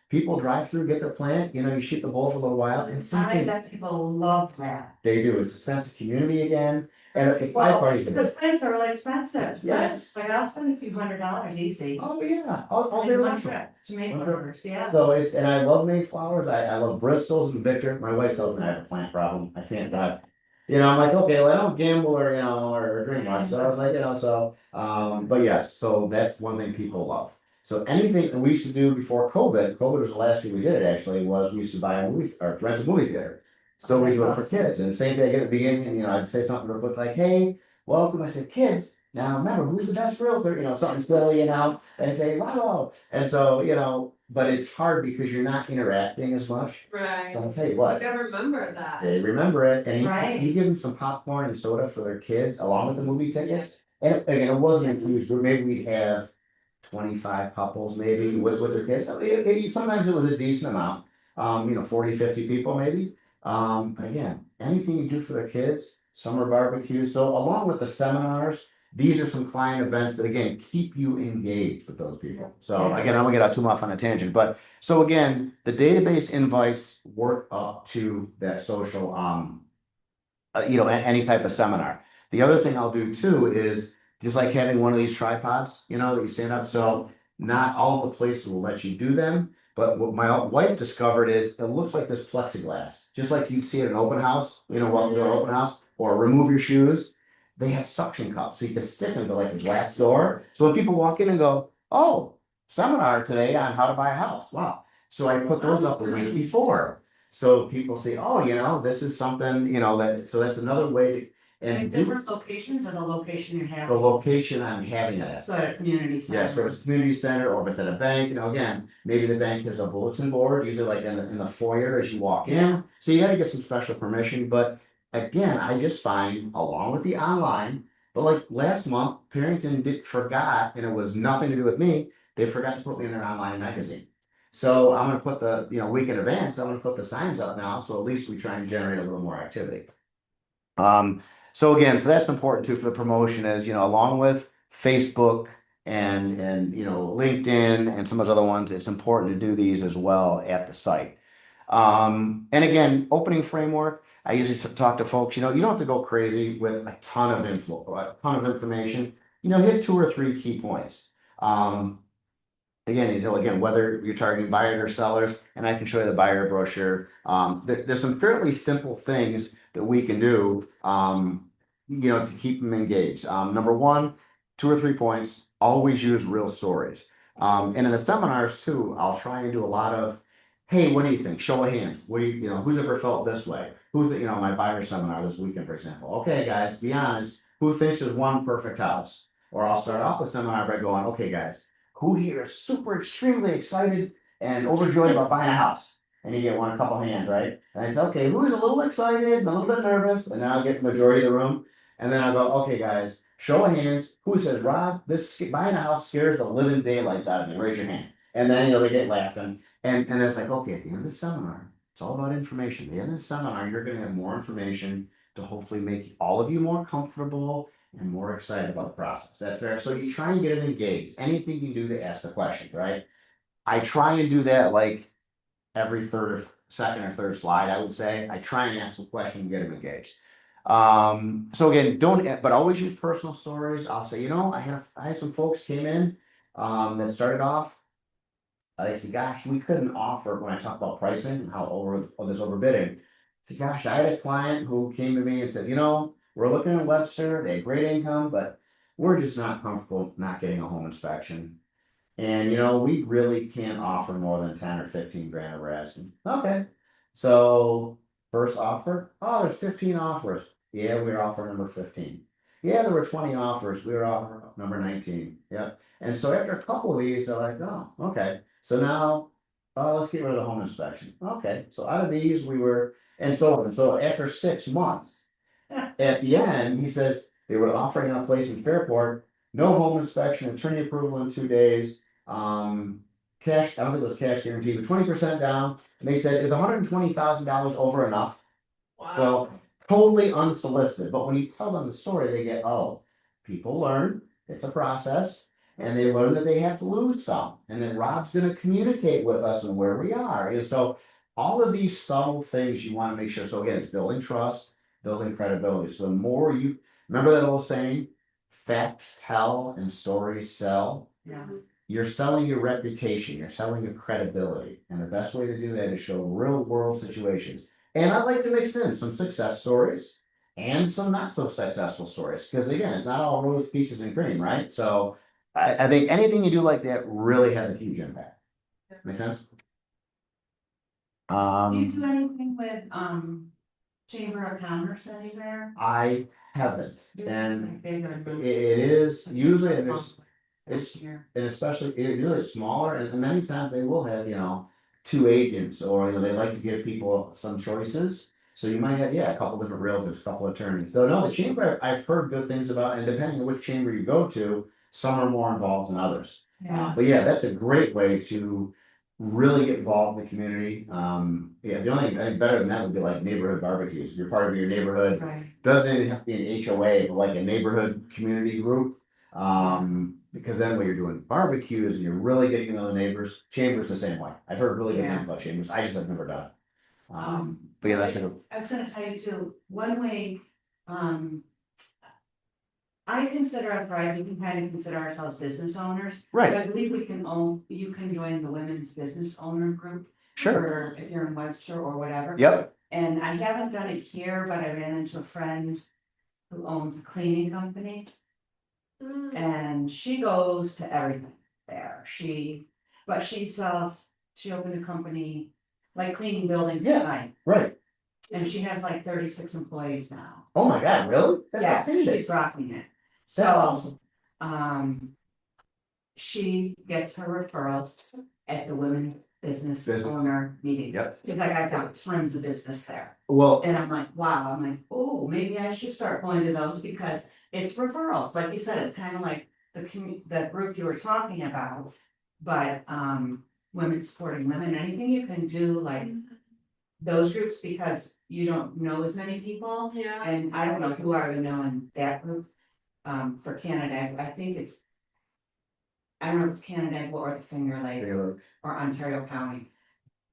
people drive through, get their plant, you shoot the bull for a little while, and I something bet people love that. they do, it's a sense of community again, and at the pie Well, party. because plants are really expensive. but Yes. Like I'll spend a few $100 easy. Oh, yeah, all day In one long. trip to make flowers, yeah. So and I love Mayflowers, I love Bristol's and Victor, my wife tells me I have a plant problem, I can't drive. I'm like, okay, well, I don't gamble or drink much, so I was like, but yes, so that's one thing people love. So anything that we used to do before COVID was the last year we did it actually, was we used to buy a movie, or rent a movie theater. So we do it for kids, and same thing at the beginning, I'd say something real quick like, hey, welcome, I said, kids, now remember, who's the best realtor, something silly, and they say, wow, and so, but it's hard because you're not interacting as much. Right. I'll tell you I what, gotta remember that. they remember it, and Right. you give them some popcorn and soda for their kids along with the movie tickets. And again, it wasn't a huge group, maybe we'd have 25 couples maybe with their kids. So sometimes it was a decent amount, 40, 50 people maybe. But again, anything you do for their kids, summer barbecues. So along with the seminars, these are some client events that again keep you engaged with those people. So again, I'm gonna get out too much on a tangent, but so again, the database invites work up to that social, any type of seminar. The other thing I'll do too is just like having one of these tripods, that you stand up. So not all the places will let you do them, but what my wife discovered is it looks like this plexiglass, just like you'd see at an open house, welcome to an open house, or remove your shoes. They have suction cups, so you can stick them to like a glass door. So when people walk in and go, oh, seminar today on how to buy a house. Wow. So I put those up the week before. So people say, oh, this is something, so that's another way to, Like and different locations or the location you're the having, location I'm having it at. so at a community center. Yeah, so it's a community center, or if it's at a bank, again, maybe the bank has a bulletin board, usually like in the foyer as you walk in. So you gotta get some special permission, but again, I just find along with the online, but like last month, Parrington forgot, and it was nothing to do with me, they forgot to put me in their online magazine. So I'm gonna put the, week in advance, I'm gonna put the signs up now, so at least we try and generate a little more activity. So again, so that's important too for the promotion is, along with Facebook and LinkedIn and some of those other ones, it's important to do these as well at the site. And again, opening framework, I usually talk to folks, you don't have to go crazy with a ton of info, a ton of information, hit 2 or 3 key points. again, whether you're targeting buyers or sellers, and I can show you the buyer brochure. There's some fairly simple things that we can do, to keep them engaged. Number one, 2 or 3 points, always use real stories. And in the seminars too, I'll try and do a lot of, hey, what do you think? Show of hands. What do who's ever felt this way? My buyer seminar this weekend, for example. Okay, guys, be honest. Who thinks there's one perfect house? Or I'll start off the seminar by going, okay, guys, who here is super extremely excited and overjoyed about buying a house? And you get a couple hands, right? And I say, okay, who is a little excited and a little bit nervous? And then I'll get the majority of the room. And then I'll go, okay, guys, show of hands. Who says, Rob, this buying a house scares the living daylights out of me? Raise your hand. And then they get laughing. And it's like, okay, at the end of the seminar, it's all about information. At the end of the seminar, you're going to have more information to hopefully make all of you more comfortable and more excited about the process. That's fair. So you try and get them engaged. Anything you do to ask the question, right? I try and do that like every second or third slide, I would say. I try and ask a question and get them engaged. So again, but always use personal stories. I'll say, I had some folks came in that started off. They said, gosh, we couldn't offer when I talk about pricing and how this overbidding. I said, gosh, I had a client who came to me and said, we're looking at Webster, they have great income, but we're just not comfortable not getting a home inspection. And we really can't offer more than 10 or 15 grand we're asking. Okay. So first offer, oh, there's 15 offers. Yeah, we were offer number 15. Yeah, there were 20 offers. We were offer number 19. Yep. And so after a couple of these, they're like, oh, okay. So now let's get rid of the home inspection. Okay. So out of these, and so on. And so after 6 months, at the end, he says they were offering a place in Fairport, no home inspection, attorney approval in 2 days. Cash, I don't think it was cash guarantee, but 20% down. And they said, is $120,000 over enough? Wow. So totally unsolicited. But when you tell them the story, they get, oh, people learn, it's a process, and they learn that they have to lose some, and then Rob's going to communicate with us and where we are. And so all of these subtle things you want to make sure. So again, it's building trust, building credibility. So the more you remember that old saying, facts tell and stories sell. Yeah. You're selling your reputation, you're selling your credibility. And the best way to do that is show real world situations. And I like to mix in some success stories and some not so successful stories. Because again, it's not all rose, peaches, and cream, right? So I think anything you do like that really has a huge impact. Make sense? Do you do anything with Chamber of Commerce anywhere? I haven't. And Bigger it than- is usually it's Here. and especially usually it's smaller, and many times they will have 2 agents, or they like to give people some choices. So you might have a couple different realtors, a couple attorneys. So no, the chamber I've heard good things about, and depending on which chamber you go to, some are more involved than others. Yeah. But yeah, that's a great way to really get involved in the community. The only thing I think better than that would be like neighborhood barbecues. If you're part of your neighborhood, Right. doesn't even have to be an HOA, but like a neighborhood community group. Because then when you're doing barbecues and you're really getting to know the neighbors, chambers the same way. I've heard really good things about chambers. I just have never done it. But yeah, that's it. I was gonna tell you too, one way, I consider us, right, we can kind of consider ourselves business owners. Right. So I believe you can join the women's business owner group. Sure. Or if you're in Webster or whatever. Yep. And I haven't done it here, but I ran into a friend who owns a cleaning company. And she goes to everything there. She opened a company like cleaning buildings at night. Right. And she has like 36 employees now. Oh my God, really? That's Yeah, outstanding. she's rocking it. That's So, awesome. she gets her referrals at the women's business Business. owner meetings. Yep. It's like I've got tons of business there. Well, And I'm like, wow, oh, maybe I should start going to those because it's referrals. Like you said, it's kind of like the group you were talking about. But women supporting women, anything you can do like those groups because you don't know as many people. Yeah. And I don't know who I would know in that group for Canada. I don't know if it's Canada or the Finger Lakes or Ontario County.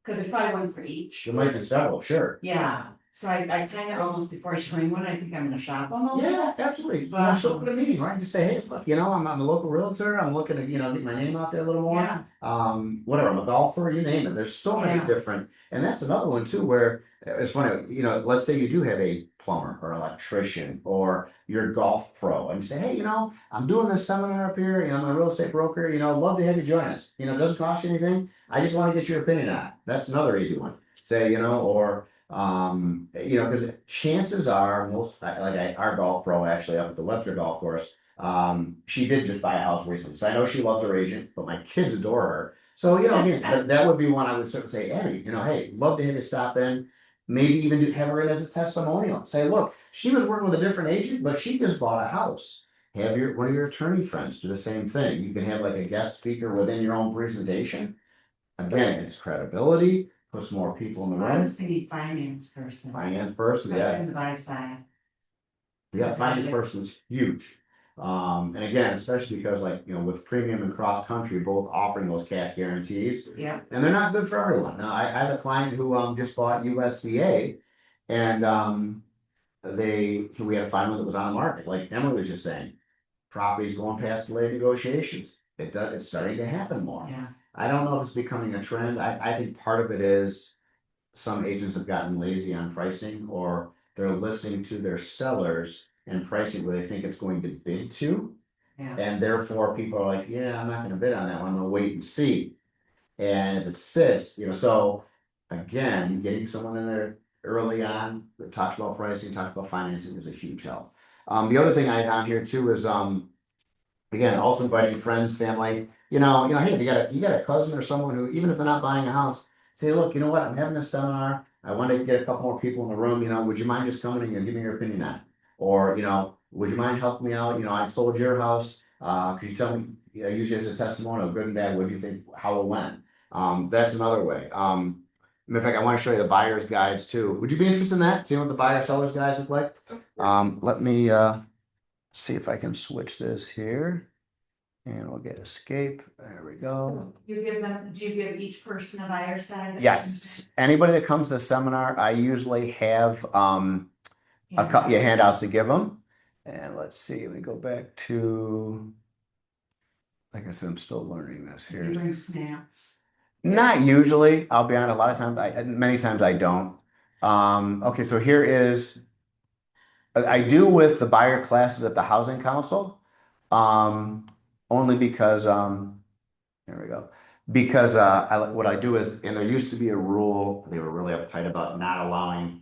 Because there's probably one for each. there might be several, sure. Yeah, So I kind of almost, before I join one, I think I'm gonna shop them a little. Yeah, absolutely. You know, show up at a meeting, right? Just say, hey, look, you know, I'm a local realtor. I'm looking to, you know, get my name out there a little more. Yeah. Whatever, I'm a golfer, you name it. There's so many Yeah. different, and that's another one too, where it's funny, you know, let's say you do have a plumber or electrician or you're a golf pro and you say, hey, you know, I'm doing this seminar up here, you know, I'm a real estate broker, you know, love to have you join us. You know, it doesn't cost you anything. I just want to get your opinion on it. That's another easy one. Say, you know, or you know, because chances are our golf pro actually up at the Webster golf course, she did just buy a house recently. So I know she loves her agent, but my kids adore her. So, you know, again, that would be one I would sort of say, Eddie, you know, hey, love to have you stop in. Maybe even have her in as a testimonial. Say, look, she was working with a different agent, but she just bought a house. Have one of your attorney friends do the same thing. You can have like a guest speaker within your own presentation. Again, it's credibility, puts more people in the I room. was thinking finance person. Finance person, yeah. On the buy side. Yeah, finance person's huge. And again, especially because like, you know, with premium and cross country both offering those cash guarantees. Yeah. And they're not good for everyone. Now, I have a client who just bought USDA and we had to find one that was on the market. Like Emily was just saying, properties going past delayed negotiations. It's starting to happen more. Yeah. I don't know if it's becoming a trend. I think part of it is some agents have gotten lazy on pricing or they're listening to their sellers and pricing where they think it's going to bid to. Yeah. And therefore people are like, yeah, I'm not gonna bid on that one, I'm gonna wait and see. And if it sits, you know, so again, getting someone in there early on that talks about pricing, talks about financing is a huge help. The other thing I had on here too is again, also inviting friends, family, hey, if you got a cousin or someone who, even if they're not buying a house, say, look, you know what, I'm having this seminar. I want to get a couple more people in the room, would you mind just coming and give me your opinion on it? Or, would you mind helping me out? I sold your house. Could you tell me, usually as a testimonial, good and bad, what do you think, how it went? That's another way. In fact, I want to show you the buyer's guides too. Would you be interested in that? Seeing what the buyer seller's guides look like? Let me see if I can switch this here. And we'll get escape. There we go. Do you give each person a buyer's guide? Yes. Anybody that comes to the seminar, I usually have a couple of handouts to give them. And let's see, let me go back to, like I said, I'm still learning this here. You bring snaps? Not usually. I'll be honest. A lot of times, many times I don't. Okay, so here is, I do with the buyer classes at the Housing Council. Only because there we go. Because what I do is, and there used to be a rule, they were really uptight about not allowing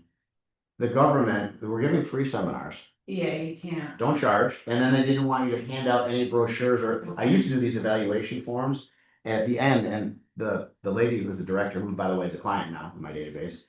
the government, we're giving free seminars. Yeah, you can't. Don't charge. And then they didn't want you to hand out any brochures I used to do these evaluation forms at the end, and the lady who was the director, who by the way is a client now in my database,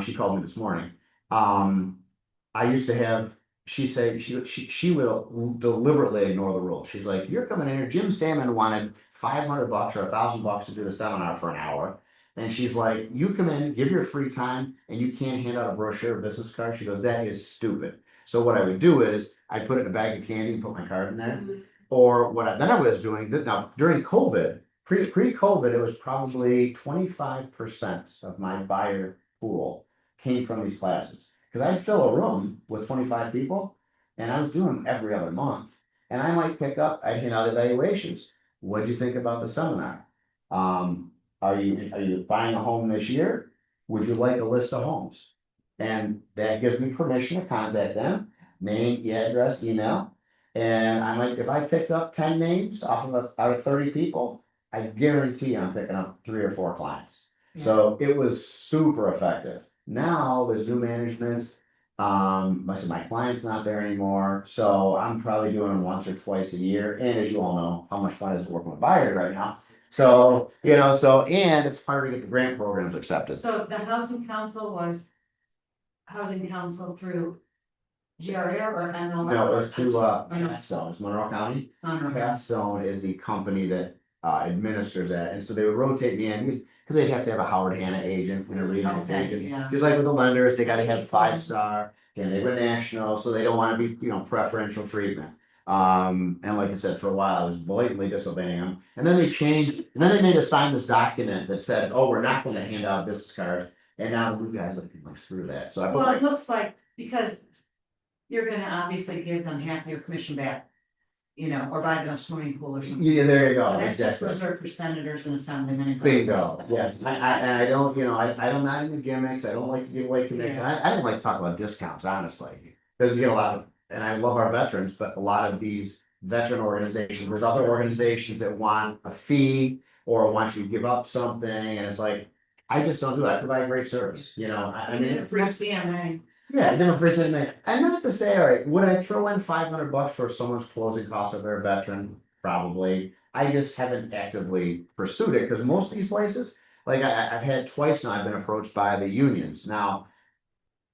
she called me this morning. I used to have, she will deliberately ignore the rules. She's like, you're coming in here. Jim Salmon wanted $500 or $1,000 to do the seminar for an hour. And she's like, you come in, give your free time, and you can't hand out a brochure or business card. She goes, that is stupid. So what I would do is I put it in a bag of candy and put my card in there. Mm-hmm. Or then I was doing, now during COVID, pre-COVID, it was probably 25% of my buyer pool came from these classes. Because I'd fill a room with 25 people, and I was doing them every other month. And I might I'd hand out evaluations. What do you think about the seminar? Are you buying a home this year? Would you like a list of homes? And that gives me permission to contact them, name, address, email. And if I picked up 10 names out of 30 people, I guarantee I'm picking up 3 or 4 clients. Yeah. So it was super effective. Now there's new management. My client's not there anymore. So I'm probably doing them once or twice a year. And as you all know, how much fun is it working with buyers right now? So, and it's harder to get the grant programs accepted. So the housing council was housing council through GRA or NLR? No, it was through Caststone, it's Monroe County. Caststone is the company that administers that, and so they would rotate me in because they'd have to have a Howard Hanna agent, agent. Yeah. Just like with the lenders, they got to have 5-star, and they were national, so they don't want to be preferential treatment. And like I said, for a while I was blatantly disobeying them, and then they changed, and then they made us sign this document that said, oh, we're not going to hand out business cards. And now you guys are going through that, so I put Well, my it looks like, because you're gonna obviously give them half your commission back, you know, or buy them a swimming pool or something. Yeah, there you go, But that's just exactly. reserved for senators and assemblymen. Bingo, yes, and I don't, you know, I don't mind the gimmicks, I don't like to give away commission, I don't like to talk about discounts, honestly. Because you get a lot of, and I love our veterans, but a lot of these veteran organizations, there's other organizations that want a fee. Or want you to give up something, and it's like, I just don't do it, I provide great service, you know, I mean. Free CMA. Yeah, different person, and not to say, all right, would I throw in $500 for someone's closing costs of their veteran? Probably. I just haven't actively pursued it because most of these places, like I've had twice now, I've been approached by the unions. Now,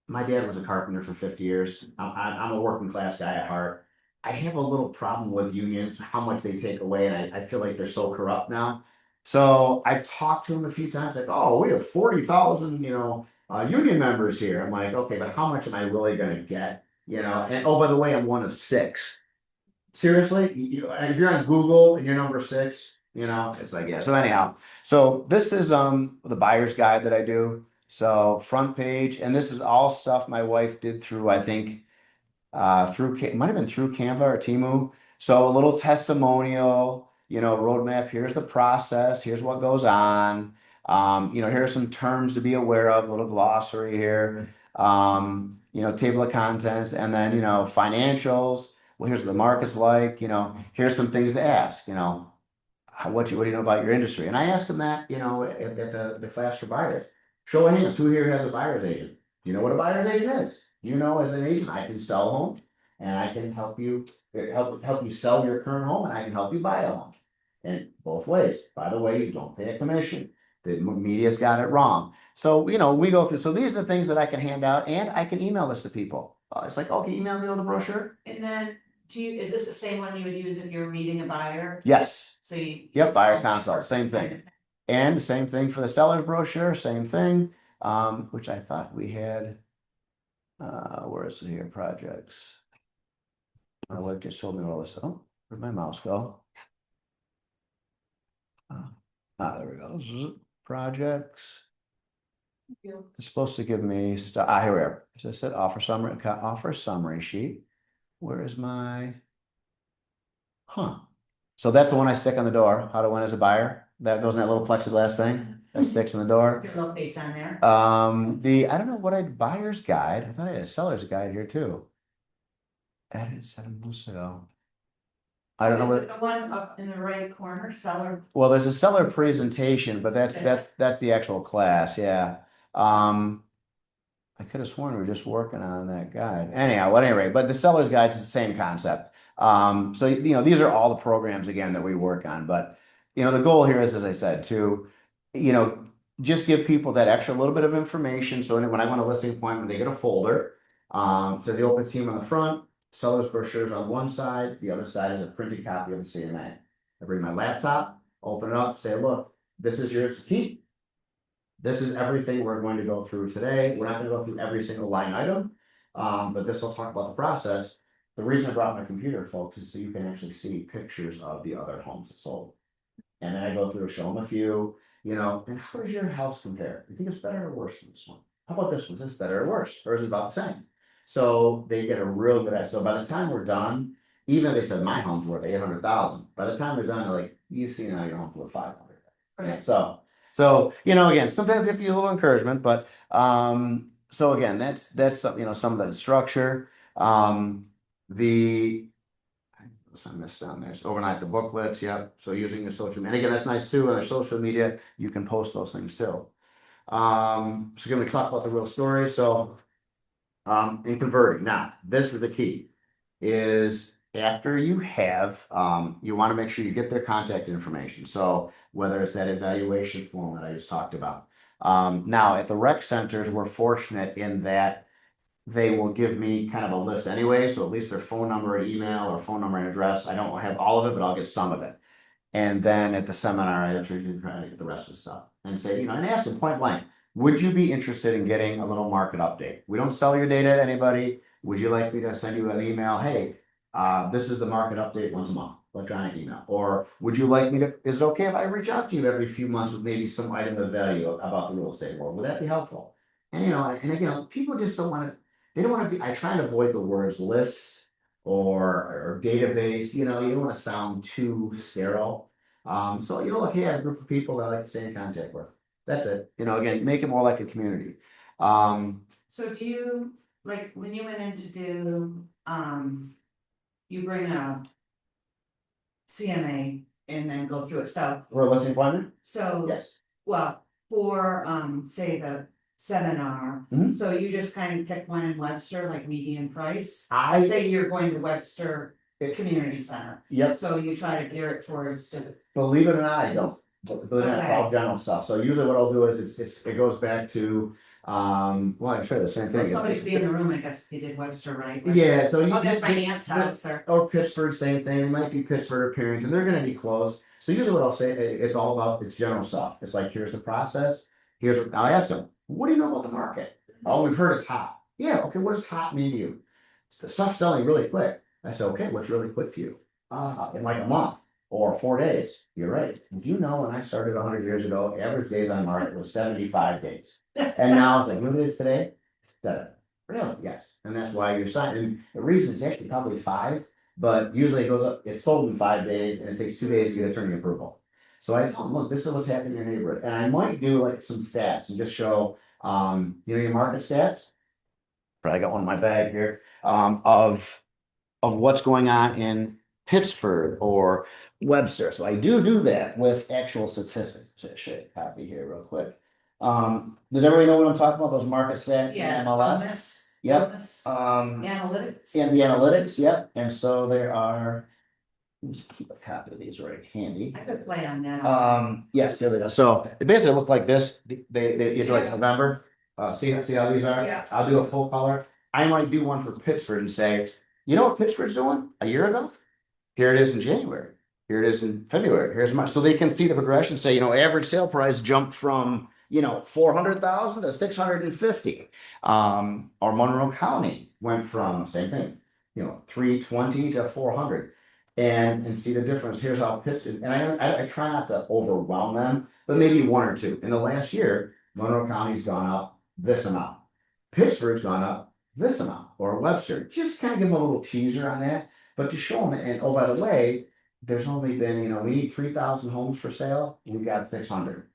my dad was a carpenter for 50 years. I'm a working class guy at heart. I have a little problem with unions, how much they take away, and I feel like they're so corrupt now. So I've talked to them a few times, like, oh, we have 40,000, you know, union members here. I'm like, okay, but how much am I really gonna get? You know, and oh, by the way, I'm one of six. Seriously, if you're on Google and you're number six, you know, it's like, yeah. So anyhow, so this is the buyer's guide that I do. So front page, and this is all stuff my wife did through, I think, through it might have been through Canva or Timu. So a little testimonial, you know, roadmap. Here's the process. Here's what goes on. You know, here are some terms to be aware of. A little glossary here. You know, table of contents, and then you know, financials. Well, here's what the market's like. You know, here's some things to ask. You know, what do you know about your industry? And I asked them that, you know, at the class for buyers. Show of hands, who here has a buyer's agent? Do you know what a buyer's agent is? You know, as an agent, I can sell homes and I can help you help you sell your current home and I can help you buy a home. And both ways. By the way, you don't pay a commission. The media's got it wrong. So, you know, we go through. So these are the things that I can hand out and I can email this to people. It's like, okay, email me on the brochure. And then, is this the same one you would use if you're meeting a buyer? Yes. So you. Yep, buyer consult, same thing. And the same thing for the seller's brochure, same thing, which I thought we had. Where is it here? Projects. My wife just told me all this. Oh, where'd my mouse go? There we go. Projects. It's supposed to give me stuff. Here we are. As I said, offer summary sheet. Where is my? So that's the one I stick on the door. How to win as a buyer. That goes in that little plexiglass thing that sticks in the door. Your little face on there. I don't know what buyer's guide. I thought I had a seller's guide here too. Added 7 months ago. I don't know Is it what. the one up in the right corner, seller? Well, there's a seller presentation, but that's the actual class. Yeah. I could have sworn we were just working on that guide. Anyhow, well, anyway, but the seller's guide is the same concept. So you know, these are all the programs again that we work on. But you know, the goal here is, as I said, to you know, just give people that extra little bit of information. So when I want a listing appointment, they get a folder. So the open team on the front, seller's brochures on one side, the other side is a printed copy of the CMA. I bring my laptop, open it up, say, look, this is yours to keep. This is everything we're going to go through today. We're not going to go through every single line item, but this will talk about the process. The reason I brought my computer, folks, is so you can actually see pictures of the other homes that sold. And then I go through, show them a few, you know, and how does your house compare? You think it's better or worse than this one? How about this one? Is this better or worse? Or is it about the same? So they get a real good idea. So by the time we're done, even if they said my home's worth 800,000, by the time they're done, they're like, you see now your home's worth 500. Okay. So you know, again, sometimes you have to use a little encouragement, but so again, that's some, you know, some of the structure. The I missed down there. So overnight the booklets, yep. So using your social media, again, that's nice too. On their social media, you can post those things too. So can we talk about the real story? So in converting, now this is the key, is after you have, you want to make sure you get their contact information. So whether it's that evaluation form that I just talked about. Now at the rec centers, we're fortunate in that they will give me kind of a list anyway. So at least their phone number and email or phone number and address. I don't have all of it, but I'll get some of it. And then at the seminar, I usually try to get the rest of the stuff and say, you know, and ask them point blank, would you be interested in getting a little market update? We don't sell your data to anybody. Would you like me to send you an email? Hey, this is the market update once a month. electronic email, or would you like me to, is it okay if I reach out to you every few months with maybe some item of value about the real estate world? Would that be helpful? And and again, people just don't want to, they don't want to be, I try to avoid the words lists or database, you don't want to sound too sterile. So look, hey, I have a group of people that I like to stay in contact with. That's it. Again, make it more like a community. So do you, like, when you went in to do, you bring a CMA and then go through it, For a listing appointment? so, Yes. well, for, say the seminar. Mhm. So you just kind of pick one in Webster, like median price, I, say you're going to Webster It- Community Center, yep, so you try to gear it towards just. believe it or not, I don't. Believe it or not, it's all general stuff. So usually what I'll do is it goes back to, well, I can show you the same Well, thing. somebody should be in the room, I guess, if you did Webster, right? Yeah, so Oh, that's my aunt's house, or Pittsburgh, same thing. It might be Pittsburgh or Carrington. They're going to be close. So usually, what I'll say, it's all about it's general stuff. It's like, here's the process. Here's what I ask them. What do you know about the market? Oh, we've heard it's hot. Yeah, okay. What does hot mean to you? The stuff's selling really quick. I said, okay, what's really quick to you? In like a month or 4 days. You're right. Did you know when I started 100 years ago, average days on market was 75 days, and now it's like, what it is today? 7. Really? Yes. And that's why you're signing. And the reason it's actually probably 5, but usually it goes up, it's sold in 5 days and it takes 2 days to get attorney approval. So I tell them, look, this is what's happening in your neighborhood. And I might do like some stats and just show, your market stats. Probably got one in my bag here, of what's going on in Pittsburgh or Webster. So I do that with actual statistics. So I should copy here real quick. Does everybody know what I'm talking about? Those market stats Yeah, in MLS? wellness, Yep. wellness, Um, analytics. and the analytics, yep. And so there are, let's keep a copy of these right handy. I could play on that. Yes, there we go. So they basically look like this. They it's like Yeah. November. See how these are? Yeah. I'll do a full color. I might do one for Pittsburgh and say, you know what Pittsburgh's doing a year ago? Here it is in January. Here it is in February. Here's my, so they can see the progression, say, average sale price jumped from, 400,000 to 650. Or Monroe County went from same thing, 320 to 400. And see the difference. Here's how Pittsburgh, and I try not to overwhelm them, but maybe 1 or 2. In the last year, Monroe County's gone up this amount. Pittsburgh's gone up this amount, or Webster. Just kind of give them a little teaser on that. But to show them, and oh, by the way, there's only been, we need 3,000 homes for sale. We've got 600.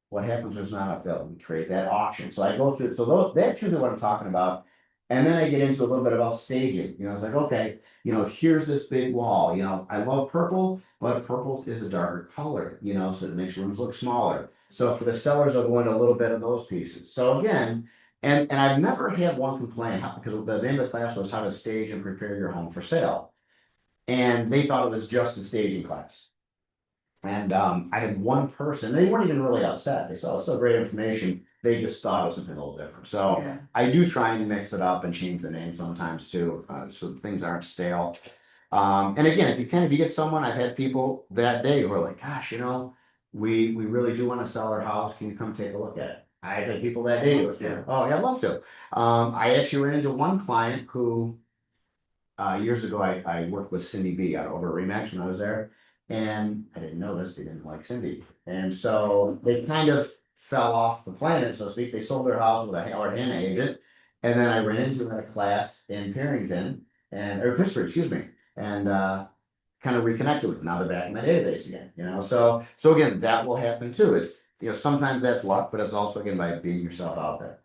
What happens when there's not enough available? We create that auction. So I go through, so that's usually what I'm talking about. And then I get into a little bit about staging. It's like, okay, here's this big wall. I love purple, but purple is a darker color, so it makes rooms look smaller. So for the sellers, I'll go into a little bit of those pieces. So again, and I've never had one complaint because the name of the class was how to stage and prepare your home for sale. And they thought it was just a staging class. And I had one person, they weren't even really upset. They said, oh, it's so great information. They just thought it was something a little different. So Yeah. I do try and mix it up and change the name sometimes too, so things aren't stale. And again, if you get someone, I've had people that day who are like, gosh, we really do want to sell our house. Can you come take a look at it? I've had people that day. Oh, yeah, I'd love to. I actually ran into one client who, years ago, I worked with Cindy B out over at Remax when I was there. And I didn't know this, they didn't like Cindy. And so they kind of fell off the planet, so to speak. They sold their house with a Howard Hanna agent. And then I ran into them at a class in Carrington or Pittsburgh, excuse me, and kind of reconnected with them. Now they're back in my database again, So again, that will happen too. It's sometimes that's luck, but it's also again by being yourself out there.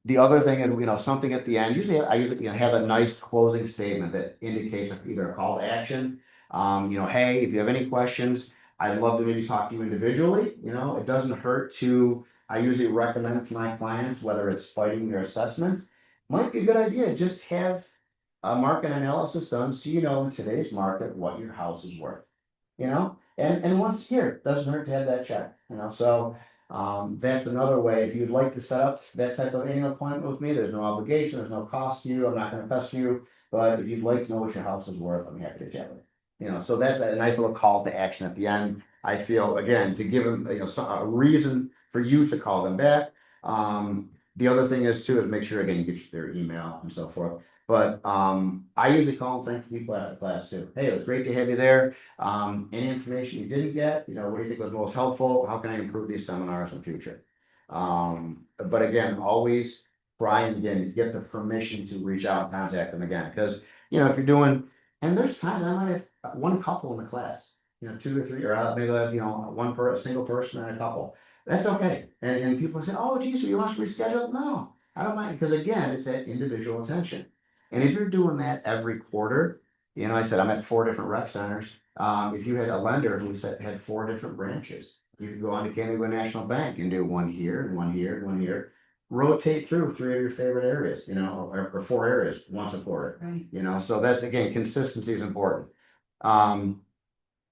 The other thing is, something at the end, I usually have a nice closing statement that indicates either a call to action. Hey, if you have any questions, I'd love to maybe talk to you individually. It doesn't hurt to, I usually recommend to my clients, whether it's fighting their assessment, might be a good idea. Just have a market analysis done so in today's market what your house is worth. And once a year, doesn't hurt to have that check. So that's another way. If you'd like to set up that type of annual appointment with me, there's no obligation, there's no cost to you. I'm not going to pester you, but if you'd like to know what your house is worth, I'm happy to chat with you. So that's a nice little call to action at the end. I feel again to give them a reason for you to call them back. The other thing is make sure again you get their email and so forth. But I usually call and thank people after class too. Hey, it was great to have you there. Any information you didn't get, what do you think was most helpful? How can I improve these seminars in the future? But again, always try and again get the permission to reach out and contact them again. Because if you're doing, and there's times I might have one couple in the class, two or three, or maybe I have, a single person and a couple. That's okay. And people say, oh geez, so you want to reschedule? No, I don't mind, because again, it's that individual attention. And if you're doing that every quarter, I said I'm at 4 different rec centers. If you had a lender who had 4 different branches, you could go on to Canada National Bank and do one here and one here and one here. Rotate through 3 of your favorite areas, or 4 areas once a quarter. Right. So that's again, consistency is important. And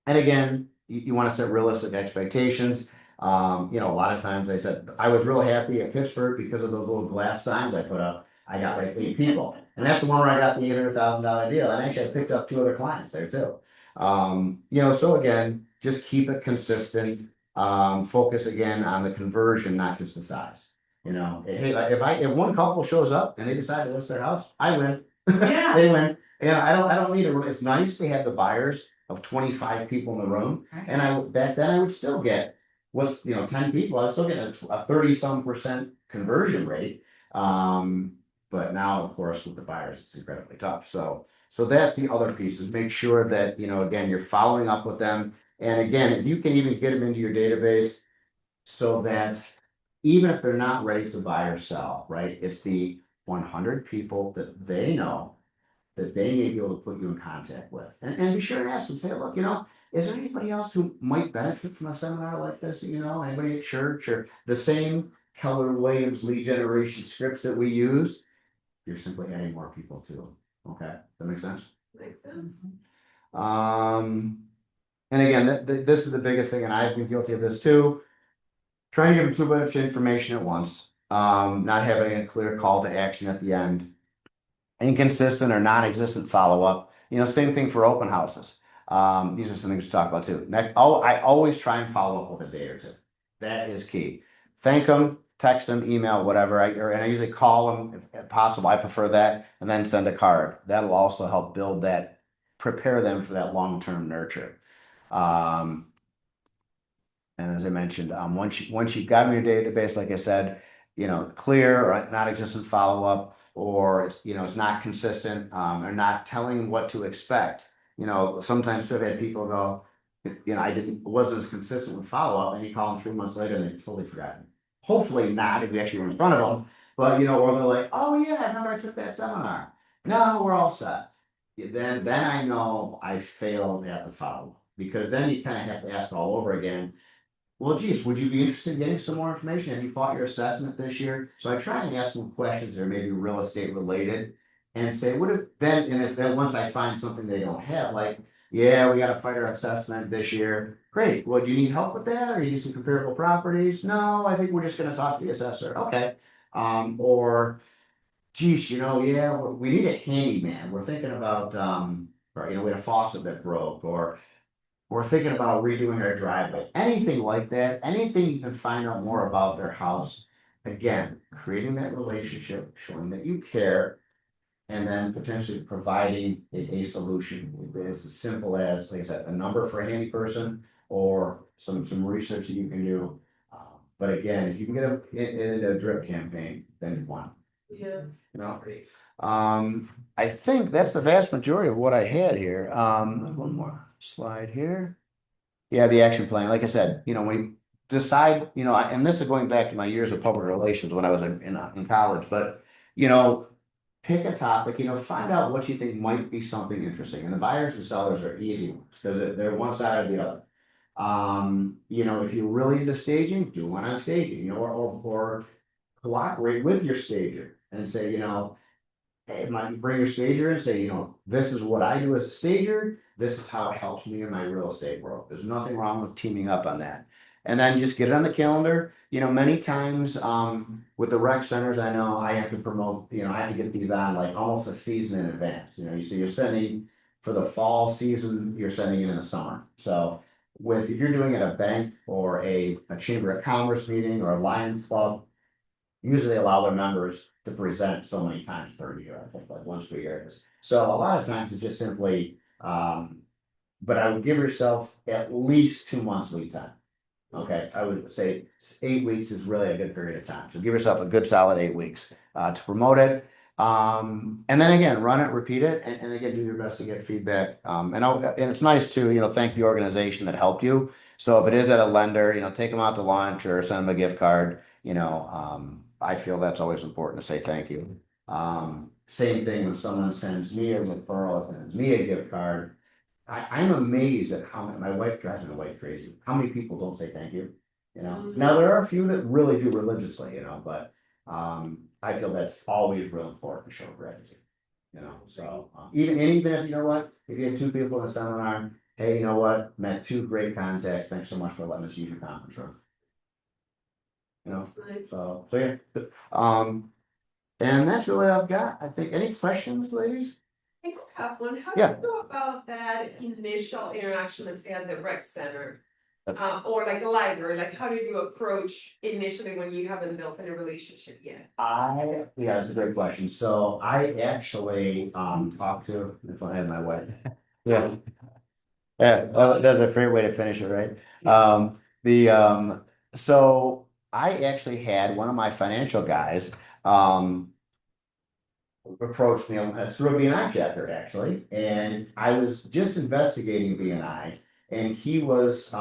again, you want to set realistic expectations. A lot of times I said I was real happy at Pittsburgh because of those little glass signs I put up. I got like 8 people, and that's the one where I got the $800,000 deal. And actually, I picked up 2 other clients there too. So again, just keep it consistent. Focus again on the conversion, not just the size. Hey, if one couple shows up and they decide to list their house, I win. Yeah. They win. I don't need it's nice to have the buyers of 25 people in the room. Right. And back then I would still get 10 people, I was still getting a 30-some% conversion rate. But now, of course, with the buyers, it's incredibly tough. So that's the other piece, is make sure that, again, you're following up with them. And again, if you can even get them into your database so that even if they're not ready to buy or sell, right? It's the 100 people that they know that they may be able to put you in contact with. And be sure to ask them, say, look, is there anybody else who might benefit from a seminar like this? Anybody at church, or the same Keller Williams lead generation scripts that we use? You're simply adding more people to them. Okay, that makes sense? Makes sense. And again, this is the biggest thing, and I've been guilty of this too. Trying to give them too much information at once, not having a clear call to action at the end, inconsistent or non-existent follow-up. Same thing for open houses. These are some things to talk about too. I always try and follow up with a day or two. That is key. Thank them, text them, email, whatever. And I usually call them if possible. I prefer that, and then send a card. That'll also help prepare them for that long-term nurture. And as I mentioned, once you've got them in your database, like I said, clear or non-existent follow-up, or it's not consistent, or not telling what to expect. Sometimes I've had people go, wasn't as consistent with follow-up, and you call them 3 months later and they've totally forgotten. Hopefully not, if you actually were in front of them, but or they're like, oh yeah, I remember I took that seminar. No, we're all set. Then I know I failed at the follow-up, because then you kind of have to ask all over again. Well, geez, would you be interested in getting some more information? Have you fought your assessment this year? So I try and ask them questions that are maybe real estate related, and say, what if then, and it's then once I find something they don't have, like, yeah, we got to fight our assessment this year. Great. Well, do you need help with that? Or you need some comparable properties? No, I think we're just going to talk to the assessor. Okay. Or, geez, yeah, we need a handyman. We're thinking about, or, we had a faucet that broke, or we're thinking about redoing our driveway, anything like that, anything you can find out more about their house. Again, creating that relationship, showing that you care, and then potentially providing a solution. It's as simple as, like I said, a number for a handy person, or some research that you can do. But again, if you can get them in a drip campaign, then you won. Yeah. Great. I think that's the vast majority of what I had here. One more slide here. Yeah, the action plan. Like I said, when you decide, and this is going back to my years of public relations when I was in college, but pick a topic, find out what you think might be something interesting. And the buyers and sellers are easy ones, because they're one side or the other. If you're really into staging, do one on staging, or cooperate with your stager and say, hey, bring your stager and say, this is what I do as a stager. This is how it helps me in my real estate world. There's nothing wrong with teaming up on that. And then just get it on the calendar. Many times with the rec centers, I know I have to promote, I have to get these on like almost a season in advance. You're sending for the fall season, you're sending it in the summer. So if you're doing it at a bank or a chamber of commerce meeting or a Lions Club, Usually they allow their members to present so many times per year, I think like once per year. So a lot of times it's just simply, but I would give yourself at least 2 months lead time. Okay, I would say 8 weeks is really a good period of time. So give yourself a good solid 8 weeks to promote it. And then again, run it, repeat it, and again, do your best to get feedback. And it's nice to, thank the organization that helped you. So if it is at a lender, take them out to lunch or send them a gift card. I feel that's always important to say thank you. Same thing when someone sends me a referral, sends me a gift card. I'm amazed at how my wife drives me away crazy. How many people don't say thank you? Now there are a few that really do religiously, but I feel that's always real important to show gratitude. So even if if you had two people in a seminar, hey, you know what, met two great contacts. Thanks so much for letting us use your conference room. So yeah. And that's really all I've got. I think. Any questions, ladies? I do have one. How do Yeah. you go about that initial interaction, let's say at the rec center? Or like a library, like how do you approach initially when you haven't built any relationship yet? Yeah, that's a great question. So I actually talked to, if I had my way. Yeah. Yeah, that's a fair way to finish it, right? So I actually had one of my financial guys approached me through a BNI chapter actually, and I was just investigating BNI, and he was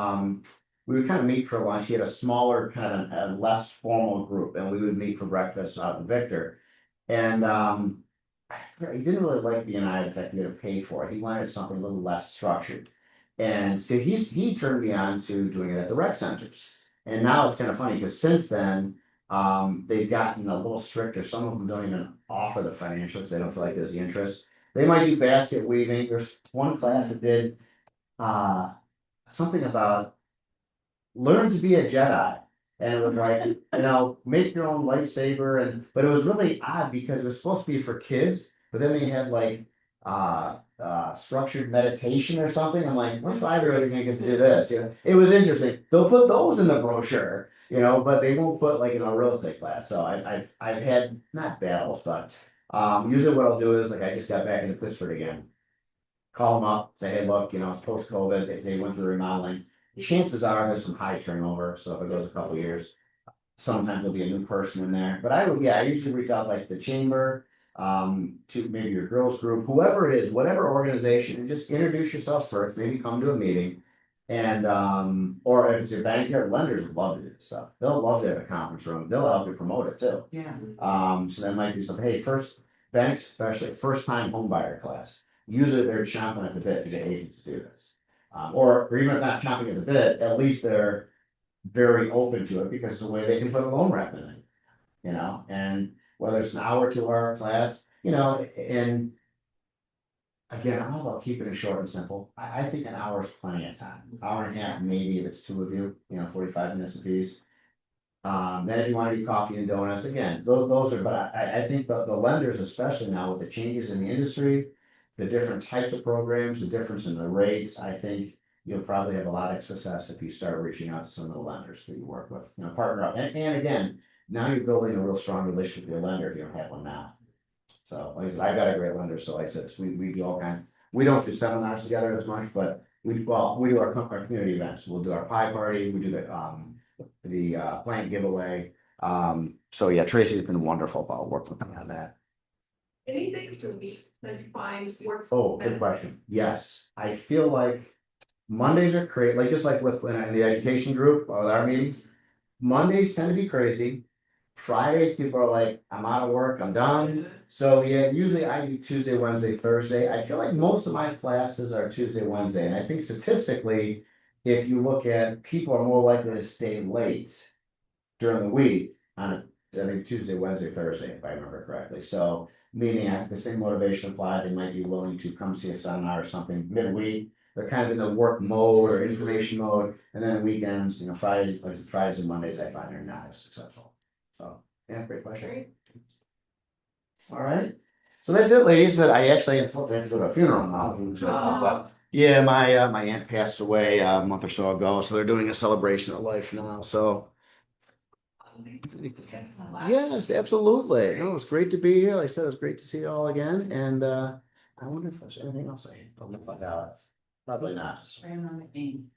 we would kind of meet for lunch. He had a smaller kind of a less formal group, and we would meet for breakfast out in Victor. And he didn't really like BNI, the fact he had to pay for it. He wanted something a little less structured. And so he turned me on to doing it at the rec centers. And now it's kind of funny because since then, they've gotten a little stricter. Some of them don't even offer the financials. They don't feel like there's the interest. They might do basket weaving. There's one class that did something about learn to be a Jedi. And it was like, make your own lightsaber. But it was really odd because it was supposed to be for kids, but then they had like structured meditation or something. I'm like, what 5-year-old are gonna get to do this? It was interesting. They'll put those in the brochure, but they won't put like in a real estate class. So I've had not battles, but usually what I'll do is like I just got back into Pittsburgh again. Call them up, say, hey, look, it's post-COVID, they went through remodeling. Chances are there's some high turnover, so if it goes a couple years, sometimes there'll be a new person in there. But I usually reach out like the chamber, to maybe your girls group, whoever it is, whatever organization, and just introduce yourself first, maybe come to a meeting. And or if it's your backyard, lenders would love to do this stuff. They'll love to have a conference room. They'll help you promote it too. Yeah. So that might be something, hey, first banks, especially first time home buyer class. Usually they're chomping at the bit to get agents to do this. Or even if not chomping at the bit, at least they're very open to it because it's a way they can put a loan rep in it, and whether it's an hour to our class, and again, I'm all about keeping it short and simple. I think an hour is plenty of time. Hour and a half, maybe if it's two of you, 45 minutes apiece. Then if you want to do coffee and donuts, again, those are, but I think the lenders, especially now with the changes in the industry, the different types of programs, the difference in the rates, I think you'll probably have a lot of success if you start reaching out to some of the lenders that you work with, partner up. And again, now you're building a real strong relationship with your lender if you don't have one now. So like I said, I got a great lender, so like I said, we do all kinds, we don't do seminars together as much, but we do our community events. We'll do our pie party, we do the plant giveaway. So yeah, Tracy's been wonderful about working with me on that. Anything to me that you find works. Oh, good question. Yes, I feel like Mondays are crazy, like just like with in the education group or our meetings. Mondays tend to be crazy. Fridays, people are like, I'm out of work, I'm done. So yeah, usually I do Tuesday, Wednesday, Thursday. I feel like most of my classes are Tuesday, Wednesday, and I think statistically, if you look at people are more likely to stay late during the week on I think Tuesday, Wednesday, Thursday, if I remember correctly. So meaning I think the same motivation applies. They might be willing to come see a seminar or something midweek. They're kind of in the work mode or information mode, and then weekends, Fridays, like Fridays and Mondays, I find are not as successful. So yeah, great question. Great. All right. So that's it, ladies. That I actually unfortunately have to go to a funeral now. But yeah, my aunt passed away a month or so ago, so they're doing a celebration of life now. So Yes, absolutely. No, it's great to be here. Like I said, it was great to see you all again. And I wonder if there's anything else I need to find out. Probably not. Just ran on the name.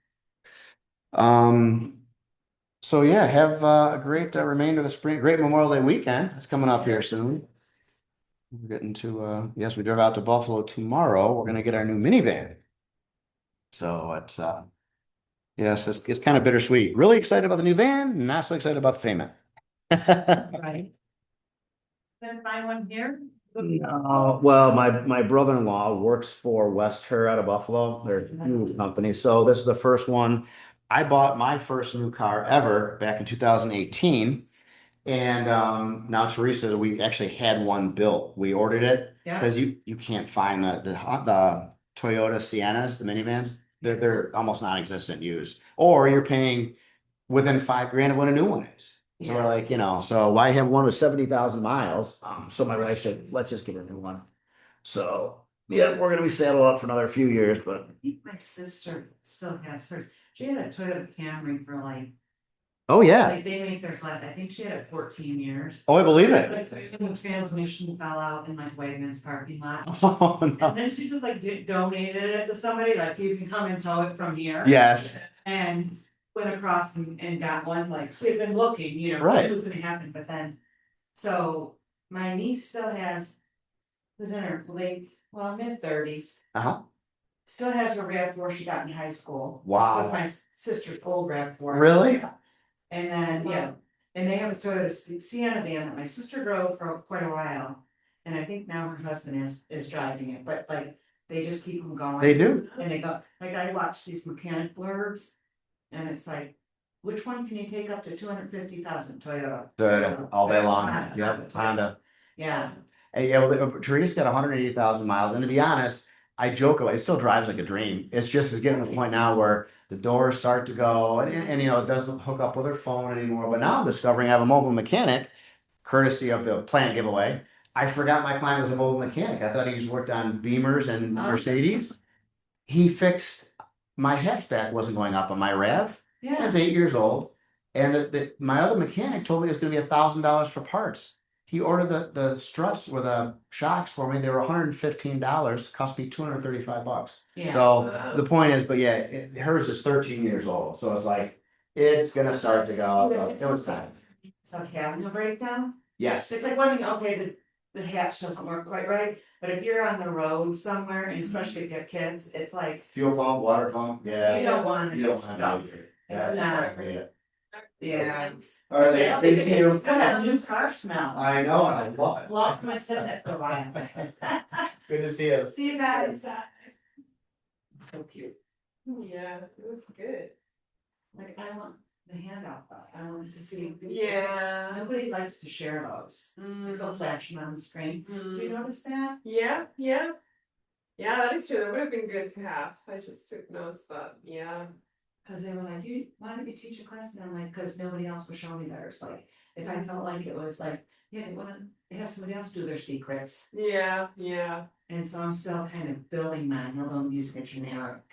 Um, so yeah, have a great remainder of the spring, great Memorial Day weekend. It's coming up here soon. We're getting to yes, we drove out to Buffalo tomorrow. We're gonna get our new minivan. So it's yes, it's kind of bittersweet. Really excited about the new van, not so excited about the payment. Right. Then find one here. Well, my brother-in-law works for West Her out of Buffalo. They're a huge company. So this is the first one. I bought my first new car ever back in 2018. And now Teresa, we actually had one built. We ordered it Yeah. because you can't find the Toyota Siennas, the minivans. They're almost non-existent used. Or you're paying within 5 grand of what a new one is. So we're Yeah. like, so I have one with 70,000 miles. So my wife said, let's just get a new one. So yeah, we're gonna be saddled up for another few years, but I think my sister still has hers. She had a Toyota Camry for oh yeah. like they make theirs last, I think she had it 14 years. Oh, I believe And it. the transmission fell out in like Wegmans parking lot. Oh And no. then she just like donated it to somebody, like you can come and tow it from here. Yes. And went across and got one, like she had been looking, when Right. it was gonna happen, but then. So my niece still has, who's in her mid-30s, Uh-huh. still has her RAV4 she got in high school. Wow. Was my sister's old RAV4. Really? And then, yeah, and they have a Toyota Sienna van that my sister drove for quite a while. And I think now her husband is driving it, but like, they just keep them going. They do. And they go, like, I watch these mechanic blurbs, and it's like, which one can you take up to 250,000 Toyota? Toyota, all day long. Honda. Yep, Honda. Yeah, Hey, yeah, well, Teresa's got 180,000 miles, and to be honest, I joke about it still drives like a dream. It's just it's getting to the point now where the doors start to go, and it doesn't hook up with her phone anymore. But now I'm discovering I have a mobile mechanic, courtesy of the plant giveaway. I forgot my client was a mobile mechanic. I thought he just worked on Beamers and Mercedes. He fixed my hatchback wasn't going up on my RAV. I yeah. was 8 years old, and my other mechanic told me it was going to be $1,000 for parts. He ordered the struts or the shocks for me. They were $115. Cost me $235. Yeah. So the point is, but yeah, hers is 13 years old. So it's like it's gonna start to go. It was time. So having a breakdown, Yes. it's like one thing, okay, the hatch doesn't work quite right, but if you're on the road somewhere, and especially if you have kids, it's like, Fuel pump, water pump. Yeah. you don't want to You get don't want stuck. to. It's not. Yeah. Yeah. All right, Yeah, thank it's you. got that new car smell. I know, and I love it. Well, I'm sitting it for a while. Good to see you. See you guys. So cute. Yeah, it was good. Like, I want the handout, though. I want to see. Yeah. Nobody likes to share those. They'll flash them on the screen. Do you notice that? Yeah, yeah. Yeah, that is true. That would have been good to have. I just took notes, but yeah. Cause they were like, why don't you teach a class? And I'm like, cause nobody else would show me theirs. Like, if I felt like it was like, yeah, they have somebody else do their secrets. Yeah, yeah. And so I'm still kind of building mine, although I'm using a generic.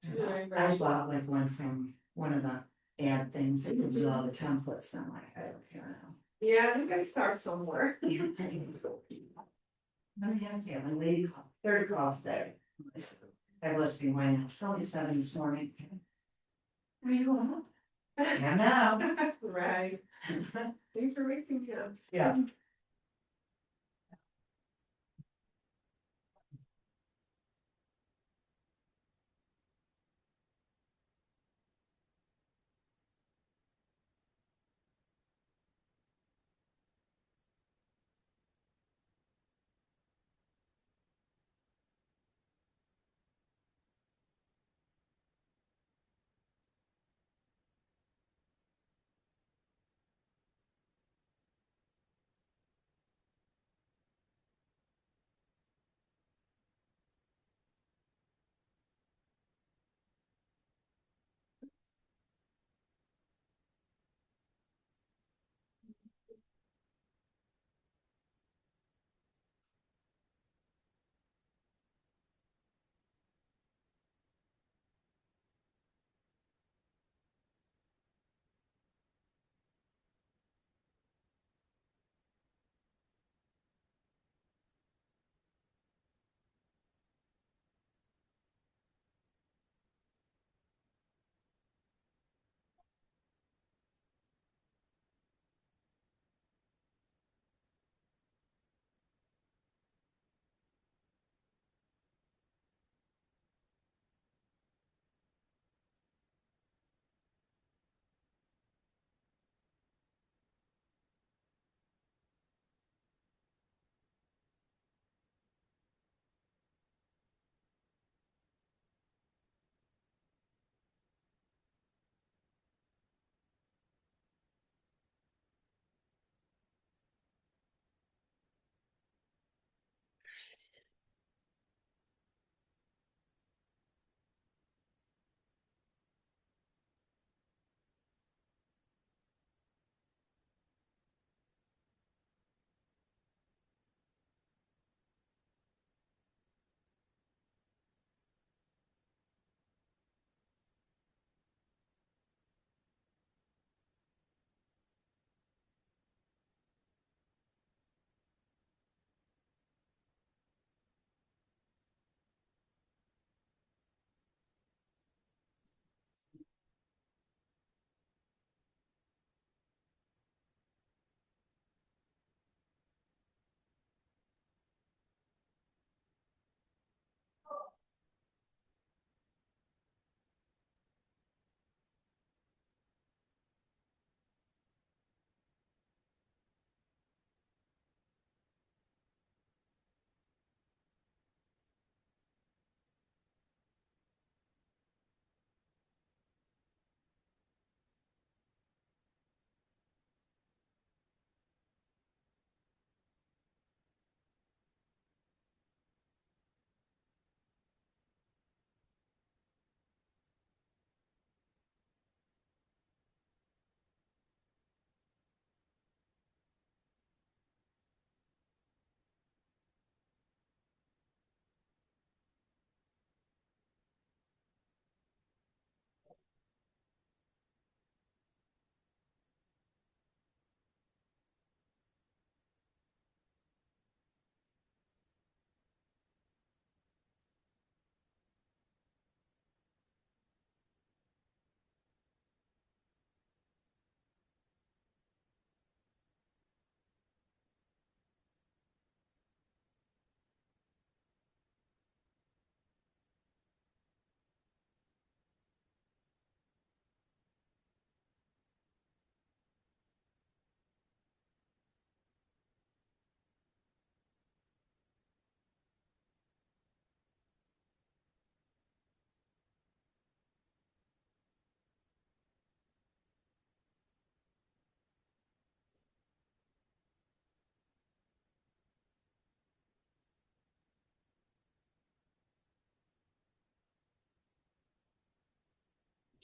I bought like one from one of the ad things that gives you all the templates, and I'm like, I don't care now. Yeah, you gotta start somewhere. I think my lady called, third calls there. I was listening when I told you 7 this morning. Are you going up? Yeah, now. Right. Thanks for waking me up. Yeah.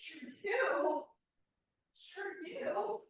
Sure do. Sure do.